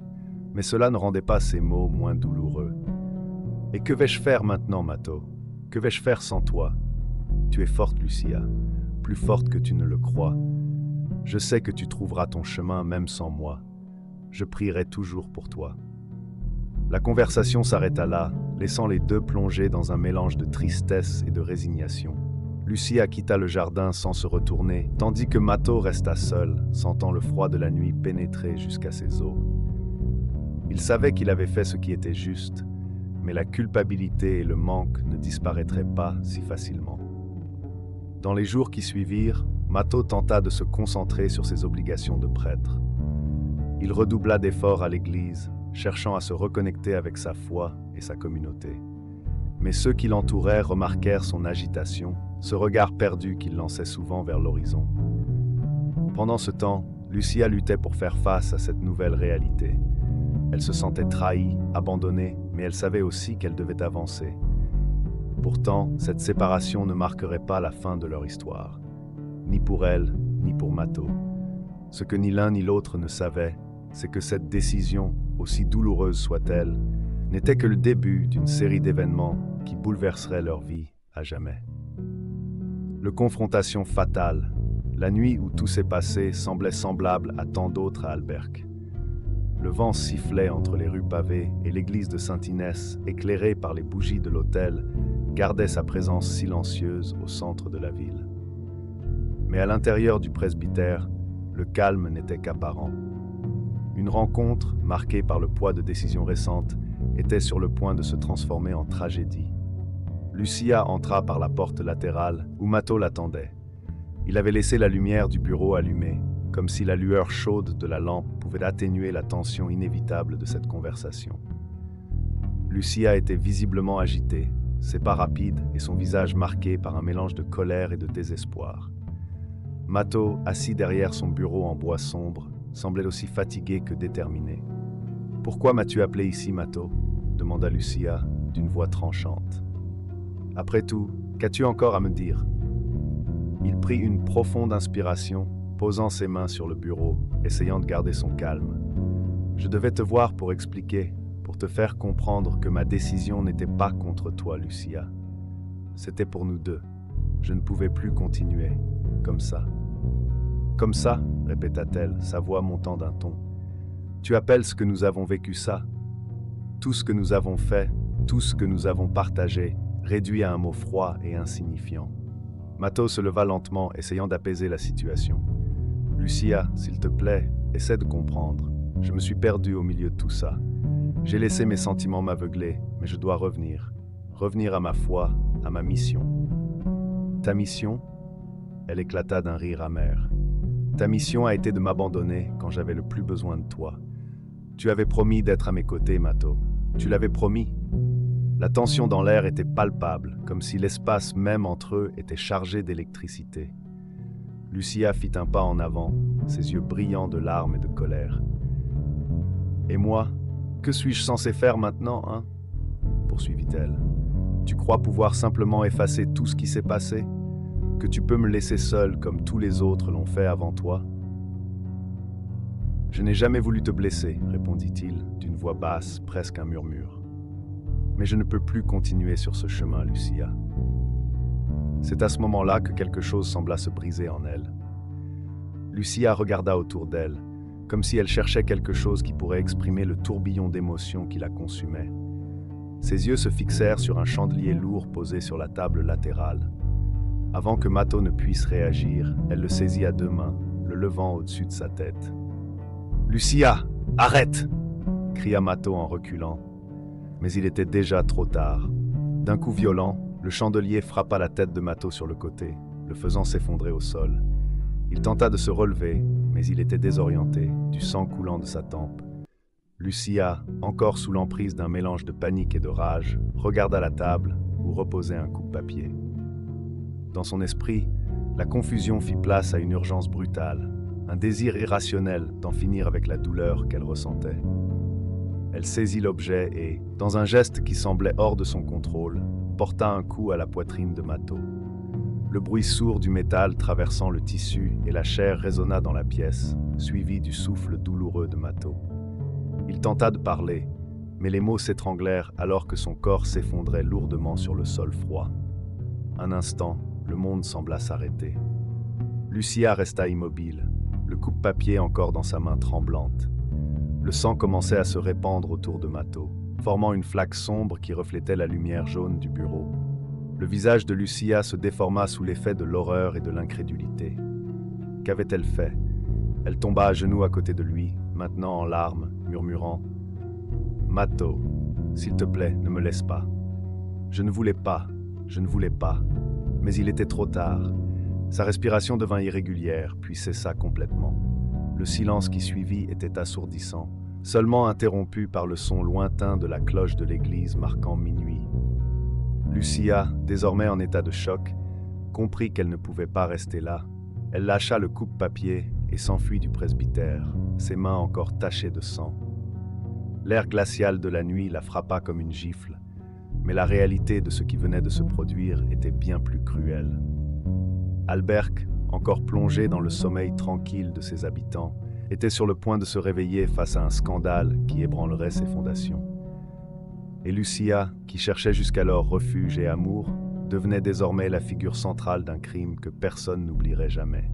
Mais cela ne rendait pas ses mots moins douloureux. « Et que vais-je faire maintenant, Mato ? Que vais-je faire sans toi ? Tu es forte, Lucia, plus forte que tu ne le crois. Je sais que tu trouveras ton chemin même sans moi. Je prierai toujours pour toi. » La conversation s'arrêta là, laissant les deux plongés dans un mélange de tristesse et de résignation. Lucia quitta le jardin sans se retourner, tandis que Mato resta seul, sentant le froid de la nuit pénétrer jusqu'à ses os. Il savait qu'il avait fait ce qui était juste, mais la culpabilité et le manque ne disparaîtraient pas si facilement. Dans les jours qui suivirent, Mato tenta de se concentrer sur ses obligations de prêtre. Il redoubla d'efforts à l'église, cherchant à se reconnecter avec sa foi et sa communauté. Mais ceux qui l'entouraient remarquèrent son agitation, ce regard perdu qu'il lançait souvent vers l'horizon. Pendant ce temps, Lucia luttait pour faire face à cette nouvelle réalité. Elle se sentait trahie, abandonnée, mais elle savait aussi qu'elle devait avancer. Pourtant, cette séparation ne marquerait pas la fin de leur histoire, ni pour elle, ni pour Mato. Ce que ni l'un ni l'autre ne savaient, c'est que cette décision, aussi douloureuse soit-elle, n'était que le début d'une série d'événements qui bouleverseraient leur vie à jamais. Le confrontation fatale, la nuit où tout s'est passé semblait semblable à tant d'autres à Alberque. Le vent sifflait entre les rues pavées et l'église de Saint-Inès, éclairée par les bougies de l'autel, gardait sa présence silencieuse au centre de la ville. Mais à l'intérieur du presbytère, le calme n'était qu'apparent. Une rencontre, marquée par le poids de décisions récentes, était sur le point de se transformer en tragédie. Lucia entra par la porte latérale où Mato l'attendait. Il avait laissé la lumière du bureau allumée, comme si la lueur chaude de la lampe pouvait atténuer la tension inévitable de cette conversation. Lucia était visiblement agitée, ses pas rapides et son visage marqué par un mélange de colère et de désespoir. Mato, assis derrière son bureau en bois sombre, semblait aussi fatigué que déterminé. « Pourquoi m'as-tu appelé ici, Mato ?» demanda Lucia d'une voix tranchante. « Après tout, qu'as-tu encore à me dire ?» Il prit une profonde inspiration, posant ses mains sur le bureau, essayant de garder son calme. Je devais te voir pour expliquer, pour te faire comprendre que ma décision n'était pas contre toi, Lucia. C'était pour nous deux. Je ne pouvais plus continuer, comme ça. Comme ça, répéta-t-elle, sa voix montant d'un ton. Tu appelles ce que nous avons vécu ça? Tout ce que nous avons fait, tout ce que nous avons partagé, réduit à un mot froid et insignifiant. Mato se leva lentement, essayant d'apaiser la situation. Lucia, s'il te plaît, essaie de comprendre. Je me suis perdu au milieu de tout ça. J'ai laissé mes sentiments m'aveugler, mais je dois revenir. Revenir à ma foi, à ma mission. Ta mission? Elle éclata d'un rire amer. Ta mission a été de m'abandonner quand j'avais le plus besoin de toi. Tu avais promis d'être à mes côtés, Mato. Tu l'avais promis. La tension dans l'air était palpable, comme si l'espace même entre eux était chargé d'électricité. Lucia fit un pas en avant, ses yeux brillants de larmes et de colère. Et moi, que suis-je censé faire maintenant, hein? Poursuivit-elle. Tu crois pouvoir simplement effacer tout ce qui s'est passé? Que tu peux me laisser seul comme tous les autres l'ont fait avant toi? Je n'ai jamais voulu te blesser, répondit-il, d'une voix basse, presque un murmure. Mais je ne peux plus continuer sur ce chemin, Lucia. C'est à ce moment-là que quelque chose sembla se briser en elle. Lucia regarda autour d'elle, comme si elle cherchait quelque chose qui pourrait exprimer le tourbillon d'émotions qui la consumait. Ses yeux se fixèrent sur un chandelier lourd posé sur la table latérale. Avant que Mato ne puisse réagir, elle le saisit à deux mains, le levant au-dessus de sa tête. « Lucia, arrête !» cria Mato en reculant. Mais il était déjà trop tard. D'un coup violent, le chandelier frappa la tête de Mato sur le côté, le faisant s'effondrer au sol. Il tenta de se relever, mais il était désorienté, du sang coulant de sa tempe. Lucia, encore sous l'emprise d'un mélange de panique et de rage, regarda la table où reposait un coupe-papier. Dans son esprit, la confusion fit place à une urgence brutale, un désir irrationnel d'en finir avec la douleur qu'elle ressentait. Elle saisit l'objet et, dans un geste qui semblait hors de son contrôle, porta un coup à la poitrine de Mato. Le bruit sourd du métal traversant le tissu et la chair résonna dans la pièce, suivi du souffle douloureux de Mato. Il tenta de parler, mais les mots s'étranglèrent alors que son corps s'effondrait lourdement sur le sol froid. Un instant, le monde sembla s'arrêter. Lucia resta immobile, le coupe-papier encore dans sa main tremblante. Le sang commençait à se répandre autour de Mato, formant une flaque sombre qui reflétait la lumière jaune du bureau. Le visage de Lucia se déforma sous l'effet de l'horreur et de l'incrédulité. Qu'avait-elle fait? Elle tomba à genoux à côté de lui, maintenant en larmes, murmurant « Mato, s'il te plaît, ne me laisse pas. Je ne voulais pas, je ne voulais pas. » Mais il était trop tard. Sa respiration devint irrégulière, puis cessa complètement. Le silence qui suivit était assourdissant, seulement interrompu par le son lointain de la cloche de l'église marquant minuit. Lucia, désormais en état de choc, comprit qu'elle ne pouvait pas rester là. Elle lâcha le coupe-papier et s'enfuit du presbytère, ses mains encore tachées de sang. L'air glacial de la nuit la frappa comme une gifle, mais la réalité de ce qui venait de se produire était bien plus cruelle. Alberc, encore plongé dans le sommeil tranquille de ses habitants, était sur le point de se réveiller face à un scandale qui ébranlerait ses fondations. Et Lucia, qui cherchait jusqu'alors refuge et amour, devenait désormais la figure centrale d'un crime que personne n'oublierait jamais.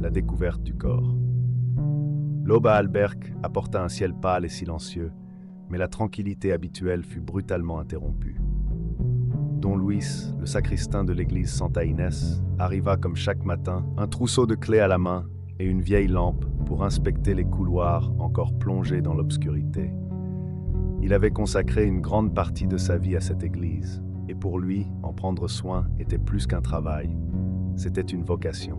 La découverte du corps. L'aube à Alberc apporta un ciel pâle et silencieux, mais la tranquillité habituelle fut brutalement interrompue. Don Luis, le sacristain de l'église Santa Inés, arriva comme chaque matin, un trousseau de clés à la main et une vieille lampe pour inspecter les couloirs encore plongés dans l'obscurité. Il avait consacré une grande partie de sa vie à cette église, et pour lui, en prendre soin était plus qu'un travail, c'était une vocation.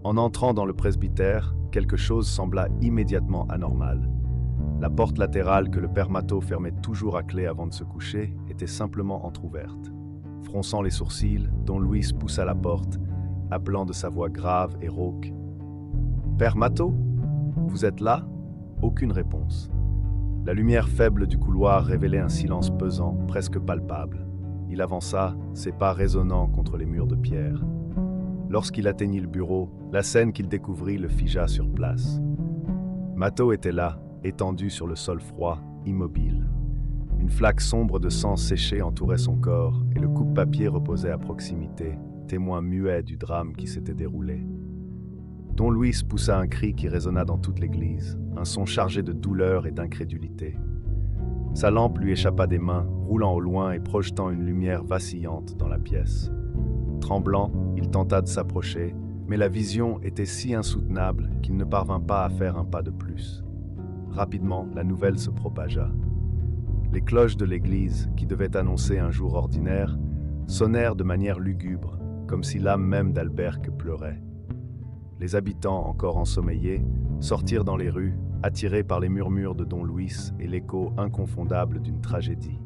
En entrant dans le presbytère, quelque chose sembla immédiatement anormal. La porte latérale que le père Mato fermait toujours à clé avant de se coucher était simplement entr'ouverte. Fronçant les sourcils, Don Luis poussa la porte, appelant de sa voix grave et rauque. « Père Mato, vous êtes là ?» Aucune réponse. La lumière faible du couloir révélait un silence pesant, presque palpable. il avança, ses pas résonnant contre les murs de pierre. Lorsqu'il atteignit le bureau, la scène qu'il découvrit le figea sur place. Matteau était là, étendu sur le sol froid, immobile. Une flaque sombre de sang séché entourait son corps et le coupe-papier reposait à proximité, témoin muet du drame qui s'était déroulé. Don Luis poussa un cri qui résonna dans toute l'église, un son chargé de douleur et d'incrédulité. Sa lampe lui échappa des mains, roulant au loin et projetant une lumière vacillante dans la pièce. Tremblant, il tenta de s'approcher, mais la vision était si insoutenable qu'il ne parvint pas à faire un pas de plus. Rapidement, la nouvelle se propagea. Les cloches de l'église, qui devaient annoncer un jour ordinaire, sonnèrent de manière lugubre, comme si l'âme même d'Alberque pleurait. Les habitants, encore ensommeillés, sortirent dans les rues, attirés par les murmures de Don Luis et l'écho inconfondable d'une tragédie.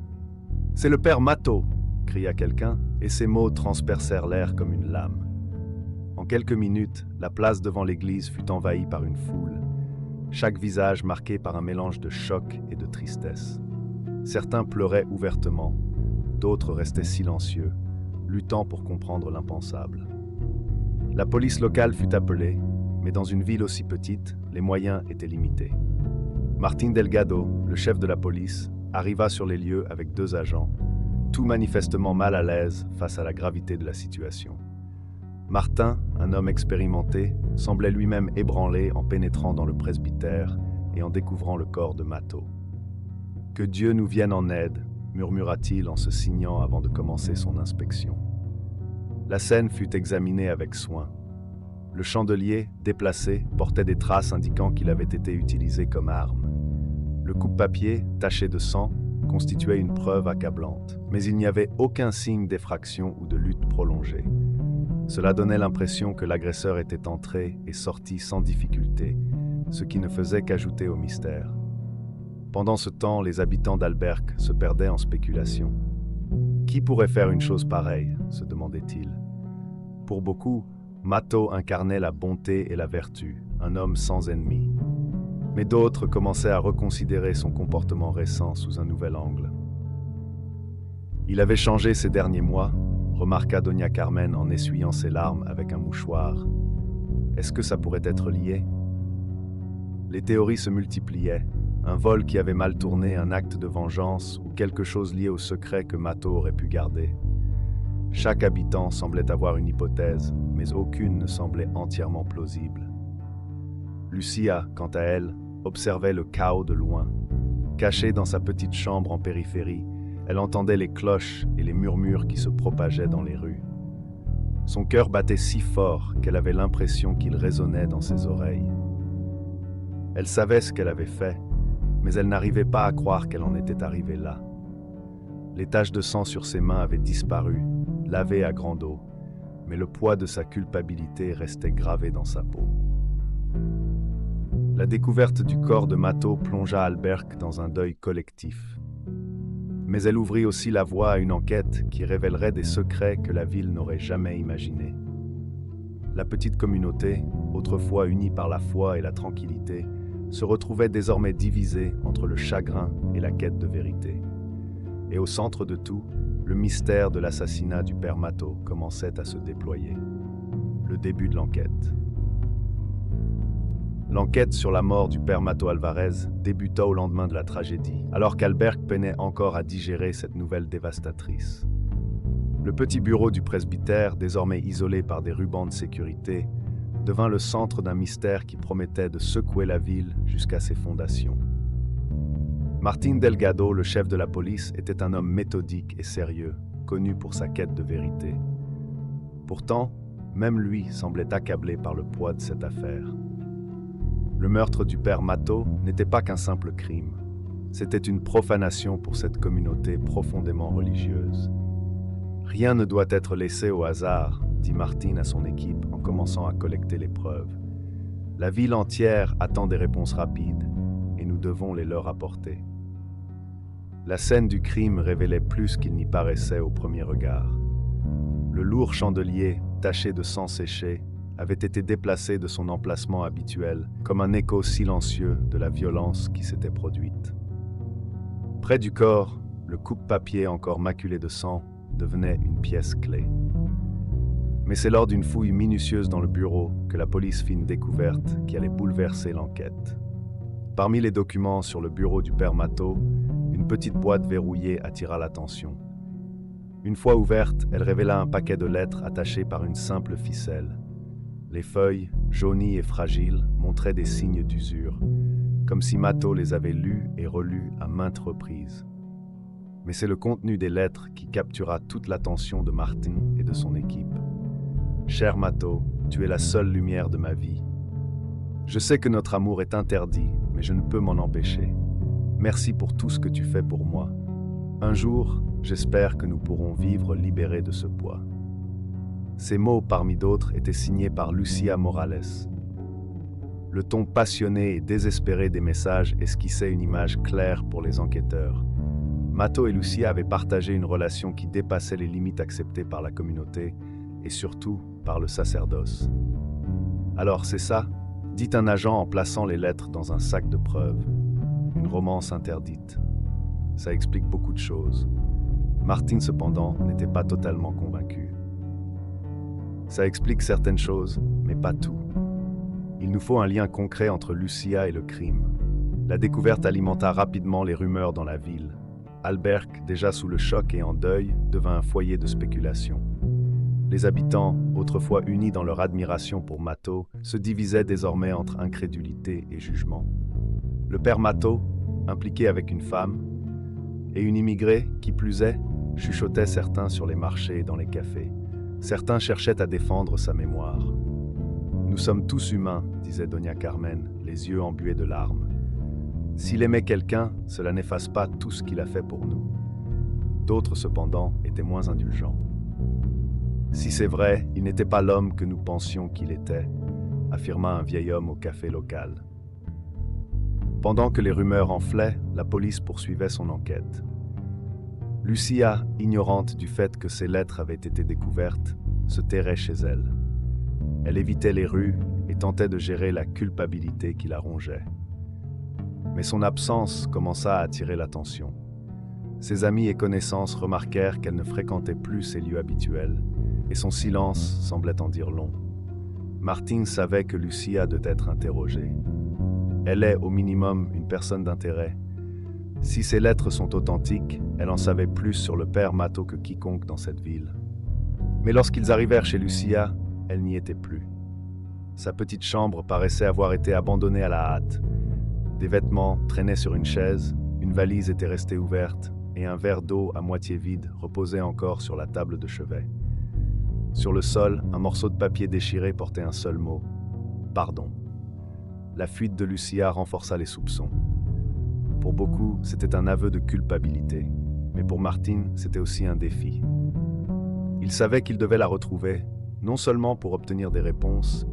« C'est le père Matteau !» cria quelqu'un, et ces mots transpercèrent l'air comme une lame. En quelques minutes, la place devant l'église fut envahie par une foule, chaque visage marqué par un mélange de choc et de tristesse. Certains pleuraient ouvertement, d'autres restaient silencieux, luttant pour comprendre l'impensable. La police locale fut appelée, mais dans une ville aussi petite, les moyens étaient limités. Martín Delgado, le chef de la police, arriva sur les lieux avec 2 agents, tout manifestement mal à l'aise face à la gravité de la situation. Martin, un homme expérimenté, semblait lui-même ébranlé en pénétrant dans le presbytère et en découvrant le corps de Matteau. « Que Dieu nous vienne en aide », murmura-t-il en se signant avant de commencer son inspection. La scène fut examinée avec soin. Le chandelier, déplacé, portait des traces indiquant qu'il avait été utilisé comme arme. Le coupe-papier, taché de sang, constituait une preuve accablante, mais il n'y avait aucun signe d'effraction ou de lutte prolongée. Cela donnait l'impression que l'agresseur était entré et sorti sans difficulté, ce qui ne faisait qu'ajouter au mystère. Pendant ce temps, les habitants d'Alberque se perdaient en spéculations. Qui pourrait faire une chose pareille, se demandait-il. Pour beaucoup, Matteau incarnait la bonté et la vertu, un homme sans ennemis. Mais d'autres commençaient à reconsidérer son comportement récent sous un nouvel angle. Il avait changé ces derniers mois, remarqua Doña Carmen en essuyant ses larmes avec un mouchoir. Est-ce que ça pourrait être lié? Les théories se multipliaient. Un vol qui avait mal tourné, un acte de vengeance ou quelque chose lié au secret que Matteau aurait pu garder. Chaque habitant semblait avoir une hypothèse, mais aucune ne semblait entièrement plausible. Lucia, quant à elle, observait le chaos de loin. Cachée dans sa petite chambre en périphérie, elle entendait les cloches et les murmures qui se propageaient dans les rues. Son cœur battait si fort qu'elle avait l'impression qu'il résonnait dans ses oreilles. Elle savait ce qu'elle avait fait, mais elle n'arrivait pas à croire qu'elle en était arrivée là. Les taches de sang sur ses mains avaient disparu, lavées à grande eau, mais le poids de sa culpabilité restait gravé dans sa peau. La découverte du corps de Matteau plongea Alberque dans un deuil collectif. Mais elle ouvrit aussi la voie à une enquête qui révélerait des secrets que la ville n'aurait jamais imaginés. La petite communauté, autrefois unie par la foi et la tranquillité, se retrouvait désormais divisée entre le chagrin et la quête de vérité. Et au centre de tout, le mystère de l'assassinat du père Matteau commençait à se déployer. Le début de l'enquête. L'enquête sur la mort du père Matteau Alvarez débuta au lendemain de la tragédie, alors qu'Alberque peinait encore à digérer cette nouvelle dévastatrice. Le petit bureau du presbytère, désormais isolé par des rubans de sécurité, devint le centre d'un mystère qui promettait de secouer la ville jusqu'à ses fondations. Martín Delgado, le chef de la police, était un homme méthodique et sérieux, connu pour sa quête de vérité. Pourtant, même lui semblait accablé par le poids de cette affaire. Le meurtre du père Matteau n'était pas qu'un simple crime. C'était une profanation pour cette communauté profondément religieuse. Rien ne doit être laissé au hasard, dit Martín à son équipe en commençant à collecter les preuves. La ville entière attend des réponses rapides et nous devons les leur apporter. La scène du crime révélait plus qu'il n'y paraissait au premier regard. Le lourd chandelier, taché de sang séché, avait été déplacé de son emplacement habituel, comme un écho silencieux de la violence qui s'était produite. Près du corps, le coupe-papier encore maculé de sang devenait une pièce clé. Mais c'est lors d'une fouille minutieuse dans le bureau que la police fit une découverte qui allait bouleverser l'enquête. Parmi les documents sur le bureau du père Matteau, une petite boîte verrouillée attira l'attention. Une fois ouverte, elle révéla un paquet de lettres attachées par une simple ficelle. Les feuilles, jaunies et fragiles, montraient des signes d'usure, comme si Matteau les avait lues et relues à maintes reprises. Mais c'est le contenu des lettres qui captura toute l'attention de Martin et de son équipe. « Cher Matteau, tu es la seule lumière de ma vie. Je sais que notre amour est interdit, mais je ne peux m'en empêcher. Merci pour tout ce que tu fais pour moi. Un jour, j'espère que nous pourrons vivre libérés de ce poids. » Ces mots, parmi d'autres, étaient signés par Lucia Morales. Le ton passionné et désespéré des messages esquissait une image claire pour les enquêteurs. Matteau et Lucia avaient partagé une relation qui dépassait les limites acceptées par la communauté et surtout par le sacerdoce. « Alors c'est ça ?» dit un agent en plaçant les lettres dans un sac de preuves. Une romance interdite. Ça explique beaucoup de choses. Martin, cependant, n'était pas totalement convaincu. Ça explique certaines choses, mais pas tout. Il nous faut un lien concret entre Lucia et le crime. La découverte alimenta rapidement les rumeurs dans la ville. Albergue, déjà sous le choc et en deuil, devint un foyer de spéculation. Les habitants, autrefois unis dans leur admiration pour Matteau, se divisaient désormais entre incrédulité et jugement. Le père Matteau, impliqué avec une femme, et une immigrée, qui plus est, chuchotaient certains sur les marchés et dans les cafés. Certains cherchaient à défendre sa mémoire. « Nous sommes tous humains, » disait Doña Carmen, les yeux embués de larmes. « S'il aimait quelqu'un, cela n'efface pas tout ce qu'il a fait pour nous. » D'autres, cependant, étaient moins indulgents. « Si c'est vrai, il n'était pas l'homme que nous pensions qu'il était, » affirma un vieil homme au café local. Pendant que les rumeurs enflaient, la police poursuivait son enquête. Lucia, ignorante du fait que ses lettres avaient été découvertes, se terrait chez elle. Elle évitait les rues et tentait de gérer la culpabilité qui la rongeait. Mais son absence commença à attirer l'attention. Ses amis et connaissances remarquèrent qu'elle ne fréquentait plus ses lieux habituels, et son silence semblait en dire long. Martin savait que Lucia devait être interrogée. Elle est, au minimum, une personne d'intérêt. Si ces lettres sont authentiques, elle en savait plus sur le père Matteau que quiconque dans cette ville. Mais lorsqu'ils arrivèrent chez Lucia, elle n'y était plus. Sa petite chambre paraissait avoir été abandonnée à la hâte. Des vêtements traînaient sur une chaise, une valise était restée ouverte, et un verre d'eau à moitié vide reposait encore sur la table de chevet. Sur le sol, un morceau de papier déchiré portait un seul mot : « Pardon ». La fuite de Lucia renforça les soupçons. Pour beaucoup, c'était un aveu de culpabilité, mais pour Martin, c'était aussi un défi. Il savait qu'il devait la retrouver, non seulement pour obtenir des réponses,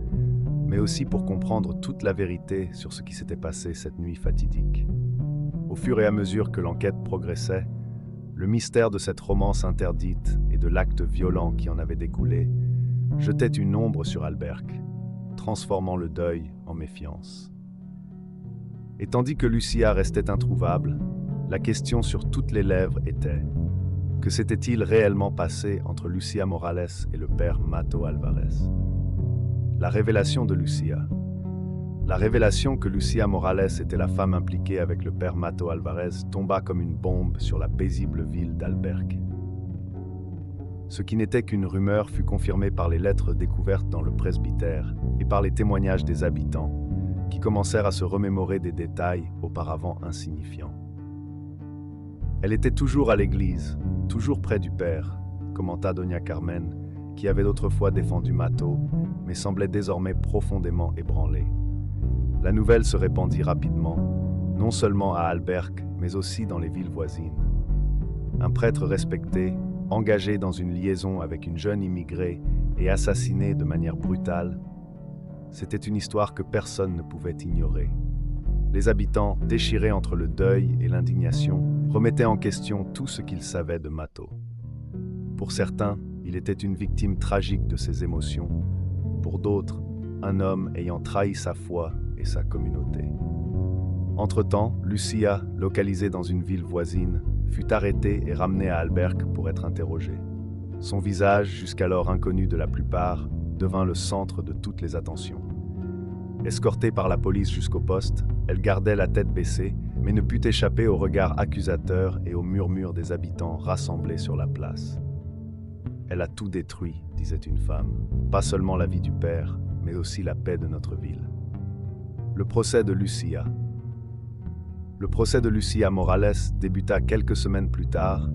mais aussi pour comprendre toute la vérité sur ce qui s'était passé cette nuit fatidique. Au fur et à mesure que l'enquête progressait, le mystère de cette romance interdite et de l'acte violent qui en avait découlé jetait une ombre sur Albergue, transformant le deuil en méfiance. Et tandis que Lucia restait introuvable, la question sur toutes les lèvres était : que s'était-il réellement passé entre Lucia Morales et le père Matteau Alvarez ? La révélation de Lucia. La révélation que Lucia Morales était la femme impliquée avec le père Matteau Alvarez tomba comme une bombe sur la paisible ville d'Albergue. Ce qui n'était qu'une rumeur fut confirmé par les lettres découvertes dans le presbytère et par les témoignages des habitants, qui commencèrent à se remémorer des détails auparavant insignifiants. Elle était toujours à l'église, toujours près du père, commenta Doña Carmen, qui avait autrefois défendu Matteau, mais semblait désormais profondément ébranlée. La nouvelle se répandit rapidement, non seulement à Albergue, mais aussi dans les villes voisines. Un prêtre respecté, engagé dans une liaison avec une jeune immigrée et assassiné de manière brutale, c'était une histoire que personne ne pouvait ignorer. Les habitants, déchirés entre le deuil et l'indignation, remettaient en question tout ce qu'ils savaient de Matteau. Pour certains, il était une victime tragique de ses émotions. Pour d'autres, un homme ayant trahi sa foi et sa communauté. Entre-temps, Lucia, localisée dans une ville voisine, fut arrêté et ramené à Albergue pour être interrogé. Son visage, jusqu'alors inconnu de la plupart, devint le centre de toutes les attentions. Escortée par la police jusqu'au poste, elle gardait la tête baissée, mais ne put échapper au regard accusateur et aux murmures des habitants rassemblés sur la place. « Elle a tout détruit », disait une femme, « pas seulement la vie du père, mais aussi la paix de notre ville. » Le procès de Lucia. Le procès de Lucia Morales débuta quelques semaines plus tard,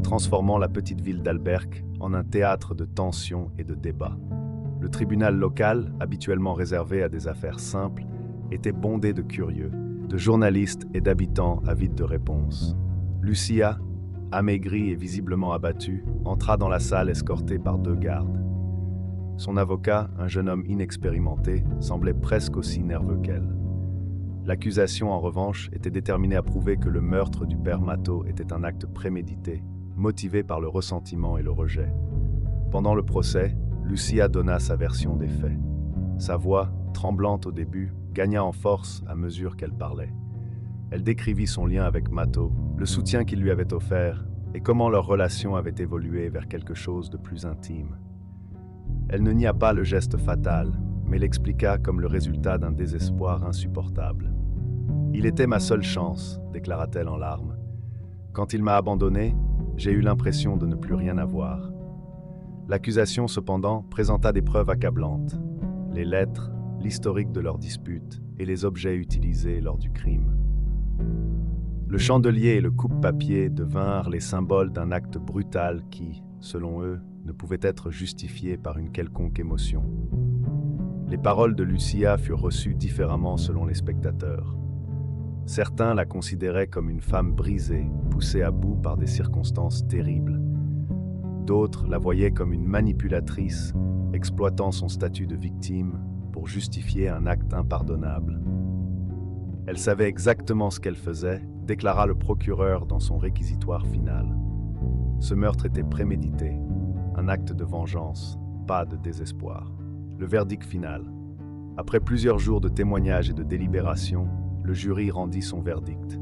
transformant la petite ville d'Albergue en un théâtre de tensions et de débats. Le tribunal local, habituellement réservé à des affaires simples, était bondé de curieux, de journalistes et d'habitants avides de réponses. Lucia, amaigrie et visiblement abattue, entra dans la salle escortée par 2 gardes. Son avocat, un jeune homme inexpérimenté, semblait presque aussi nerveux qu'elle. L'accusation, en revanche, était déterminée à prouver que le meurtre du père Matteau était un acte prémédité, motivé par le ressentiment et le rejet. Pendant le procès, Lucia donna sa version des faits. Sa voix, tremblante au début, gagna en force à mesure qu'elle parlait. Elle décrivit son lien avec Matteau, le soutien qu'il lui avait offert et comment leur relation avait évolué vers quelque chose de plus intime. Elle ne nia pas le geste fatal, mais l'expliqua comme le résultat d'un désespoir insupportable. « Il était ma seule chance », déclara-t-elle en larmes. « Quand il m'a abandonné, j'ai eu l'impression de ne plus rien avoir. » L'accusation, cependant, présenta des preuves accablantes. Les lettres, l'historique de leur dispute et les objets utilisés lors du crime. Le chandelier et le coupe-papier devinrent les symboles d'un acte brutal qui, selon eux, ne pouvait être justifié par une quelconque émotion. Les paroles de Lucia furent reçues différemment selon les spectateurs. Certains la considéraient comme une femme brisée, poussée à bout par des circonstances terribles. D'autres la voyaient comme une manipulatrice, exploitant son statut de victime pour justifier un acte impardonnable. Elle savait exactement ce qu'elle faisait, déclara le procureur dans son réquisitoire final. Ce meurtre était prémédité, un acte de vengeance, pas de désespoir. Le verdict final. Après plusieurs jours de témoignages et de délibérations, le jury rendit son verdict.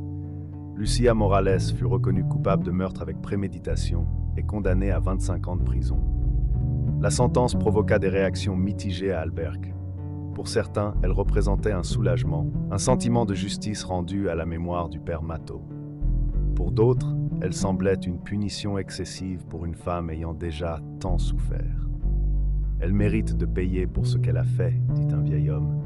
Lucia Morales fut reconnue coupable de meurtre avec préméditation et condamnée à 25 ans de prison. La sentence provoqua des réactions mitigées à Albergue. Pour certains, elle représentait un soulagement, un sentiment de justice rendu à la mémoire du père Matteau. Pour d'autres, elle semblait une punition excessive pour une femme ayant déjà tant souffert. « Elle mérite de payer pour ce qu'elle a fait », dit un vieil homme.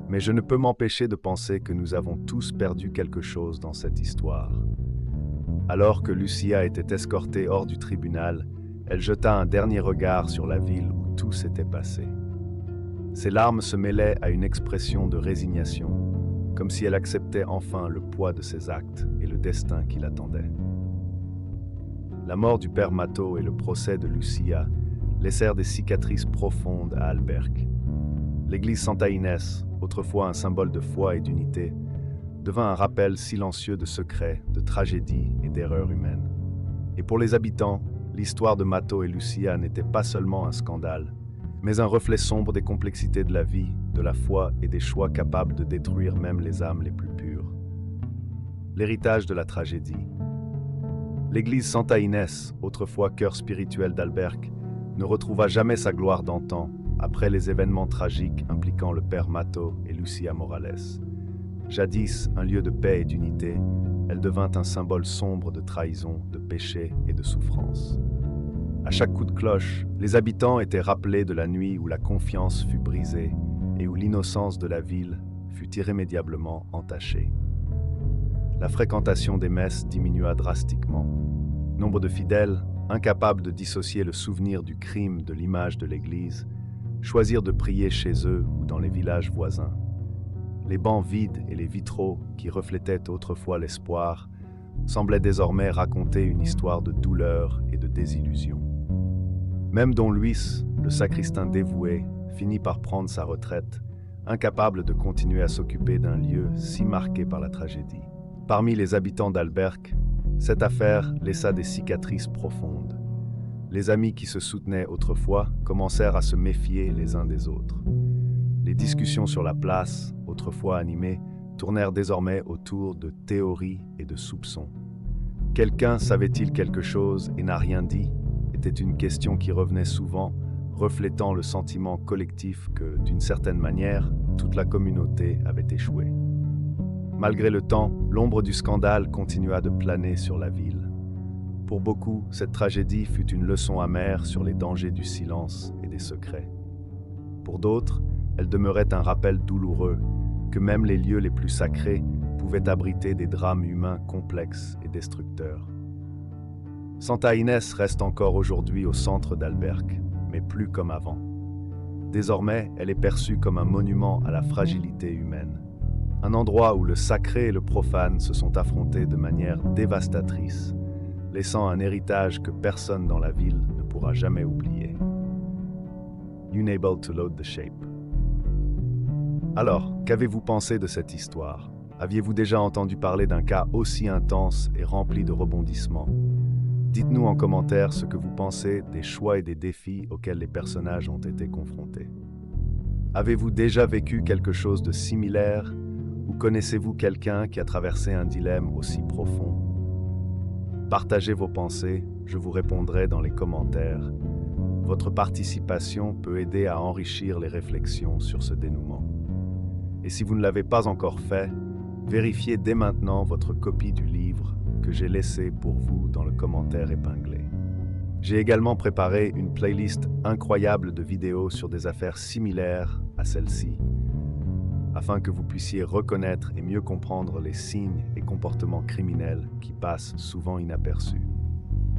Mais je ne peux m'empêcher de penser que nous avons tous perdu quelque chose dans cette histoire. Alors que Lucia était escortée hors du tribunal, elle jeta un dernier regard sur la ville où tout s'était passé. Ses larmes se mêlaient à une expression de résignation, comme si elle acceptait enfin le poids de ses actes et le destin qui l'attendait. La mort du père Matteau et le procès de Lucia laissèrent des cicatrices profondes à Albergue. L'église Santa Inés, autrefois un symbole de foi et d'unité, devint un rappel silencieux de secrets, de tragédies et d'erreurs humaines. Et pour les habitants, l'histoire de Matteau et Lucia n'était pas seulement un scandale, mais un reflet sombre des complexités de la vie, de la foi et des choix capables de détruire même les âmes les plus pures. L'héritage de la tragédie. L'église Santa Inés, autrefois cœur spirituel d'Albergue, ne retrouva jamais sa gloire d'antan après les événements tragiques impliquant le père Matteau et Lucia Morales. Jadis un lieu de paix et d'unité, elle devint un symbole sombre de trahison, de péché et de souffrance. À chaque coup de cloche, les habitants étaient rappelés de la nuit où la confiance fut brisée et où l'innocence de la ville fut irrémédiablement entachée. La fréquentation des messes diminua drastiquement. Nombre de fidèles, incapables de dissocier le souvenir du crime de l'image de l'Église, choisirent de prier chez eux ou dans les villages voisins. Les bancs vides et les vitraux, qui reflétaient autrefois l'espoir, semblaient désormais raconter une histoire de douleur et de désillusion. Même Don Luis, le sacristain dévoué, finit par prendre sa retraite, incapable de continuer à s'occuper d'un lieu si marqué par la tragédie. Parmi les habitants d'Albergue, cette affaire laissa des cicatrices profondes. Les amis qui se soutenaient autrefois commencèrent à se méfier les uns des autres. Les discussions sur la place, autrefois animées, tournèrent désormais autour de théories et de soupçons. Quelqu'un savait-il quelque chose et n'a rien dit était une question qui revenait souvent, reflétant le sentiment collectif que, d'une certaine manière, toute la communauté avait échoué. Malgré le temps, l'ombre du scandale continua de planer sur la ville. Pour beaucoup, cette tragédie fut une leçon amère sur les dangers du silence et des secrets. Pour d'autres, elle demeurait un rappel douloureux que même les lieux les plus sacrés pouvaient abriter des drames humains complexes et destructeurs. Santa Inés reste encore aujourd'hui au centre d'Alberque, mais plus comme avant. Désormais, elle est perçue comme un monument à la fragilité humaine. Un endroit où le sacré et le profane se sont affrontés de manière dévastatrice, laissant un héritage que personne dans la ville ne pourra jamais oublier. Unable to load the shape. Alors, qu'avez-vous pensé de cette histoire? Aviez-vous déjà entendu parler d'un cas aussi intense et rempli de rebondissements? Dites-nous en commentaire ce que vous pensez des choix et des défis auxquels les personnages ont été confrontés. Avez-vous déjà vécu quelque chose de similaire ou connaissez-vous quelqu'un qui a traversé un dilemme aussi profond? Partagez vos pensées, je vous répondrai dans les commentaires. Votre participation peut aider à enrichir les réflexions sur ce dénouement. Et si vous ne l'avez pas encore fait, vérifiez dès maintenant votre copie du livre que j'ai laissé pour vous dans le commentaire épinglé. J'ai également préparé une playlist incroyable de vidéos sur des affaires similaires à celle-ci, afin que vous puissiez reconnaître et mieux comprendre les signes et comportements criminels qui passent souvent inaperçus.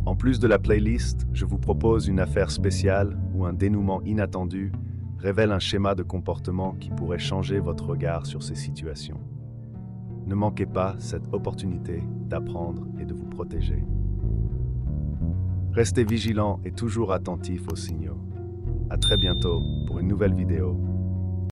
En plus de la playlist, je vous propose une affaire spéciale où un dénouement inattendu révèle un schéma de comportement qui pourrait changer votre regard sur ces situations. Ne manquez pas cette opportunité d'apprendre et de vous protéger. Restez vigilants et toujours attentifs aux signaux. À très bientôt pour une nouvelle vidéo.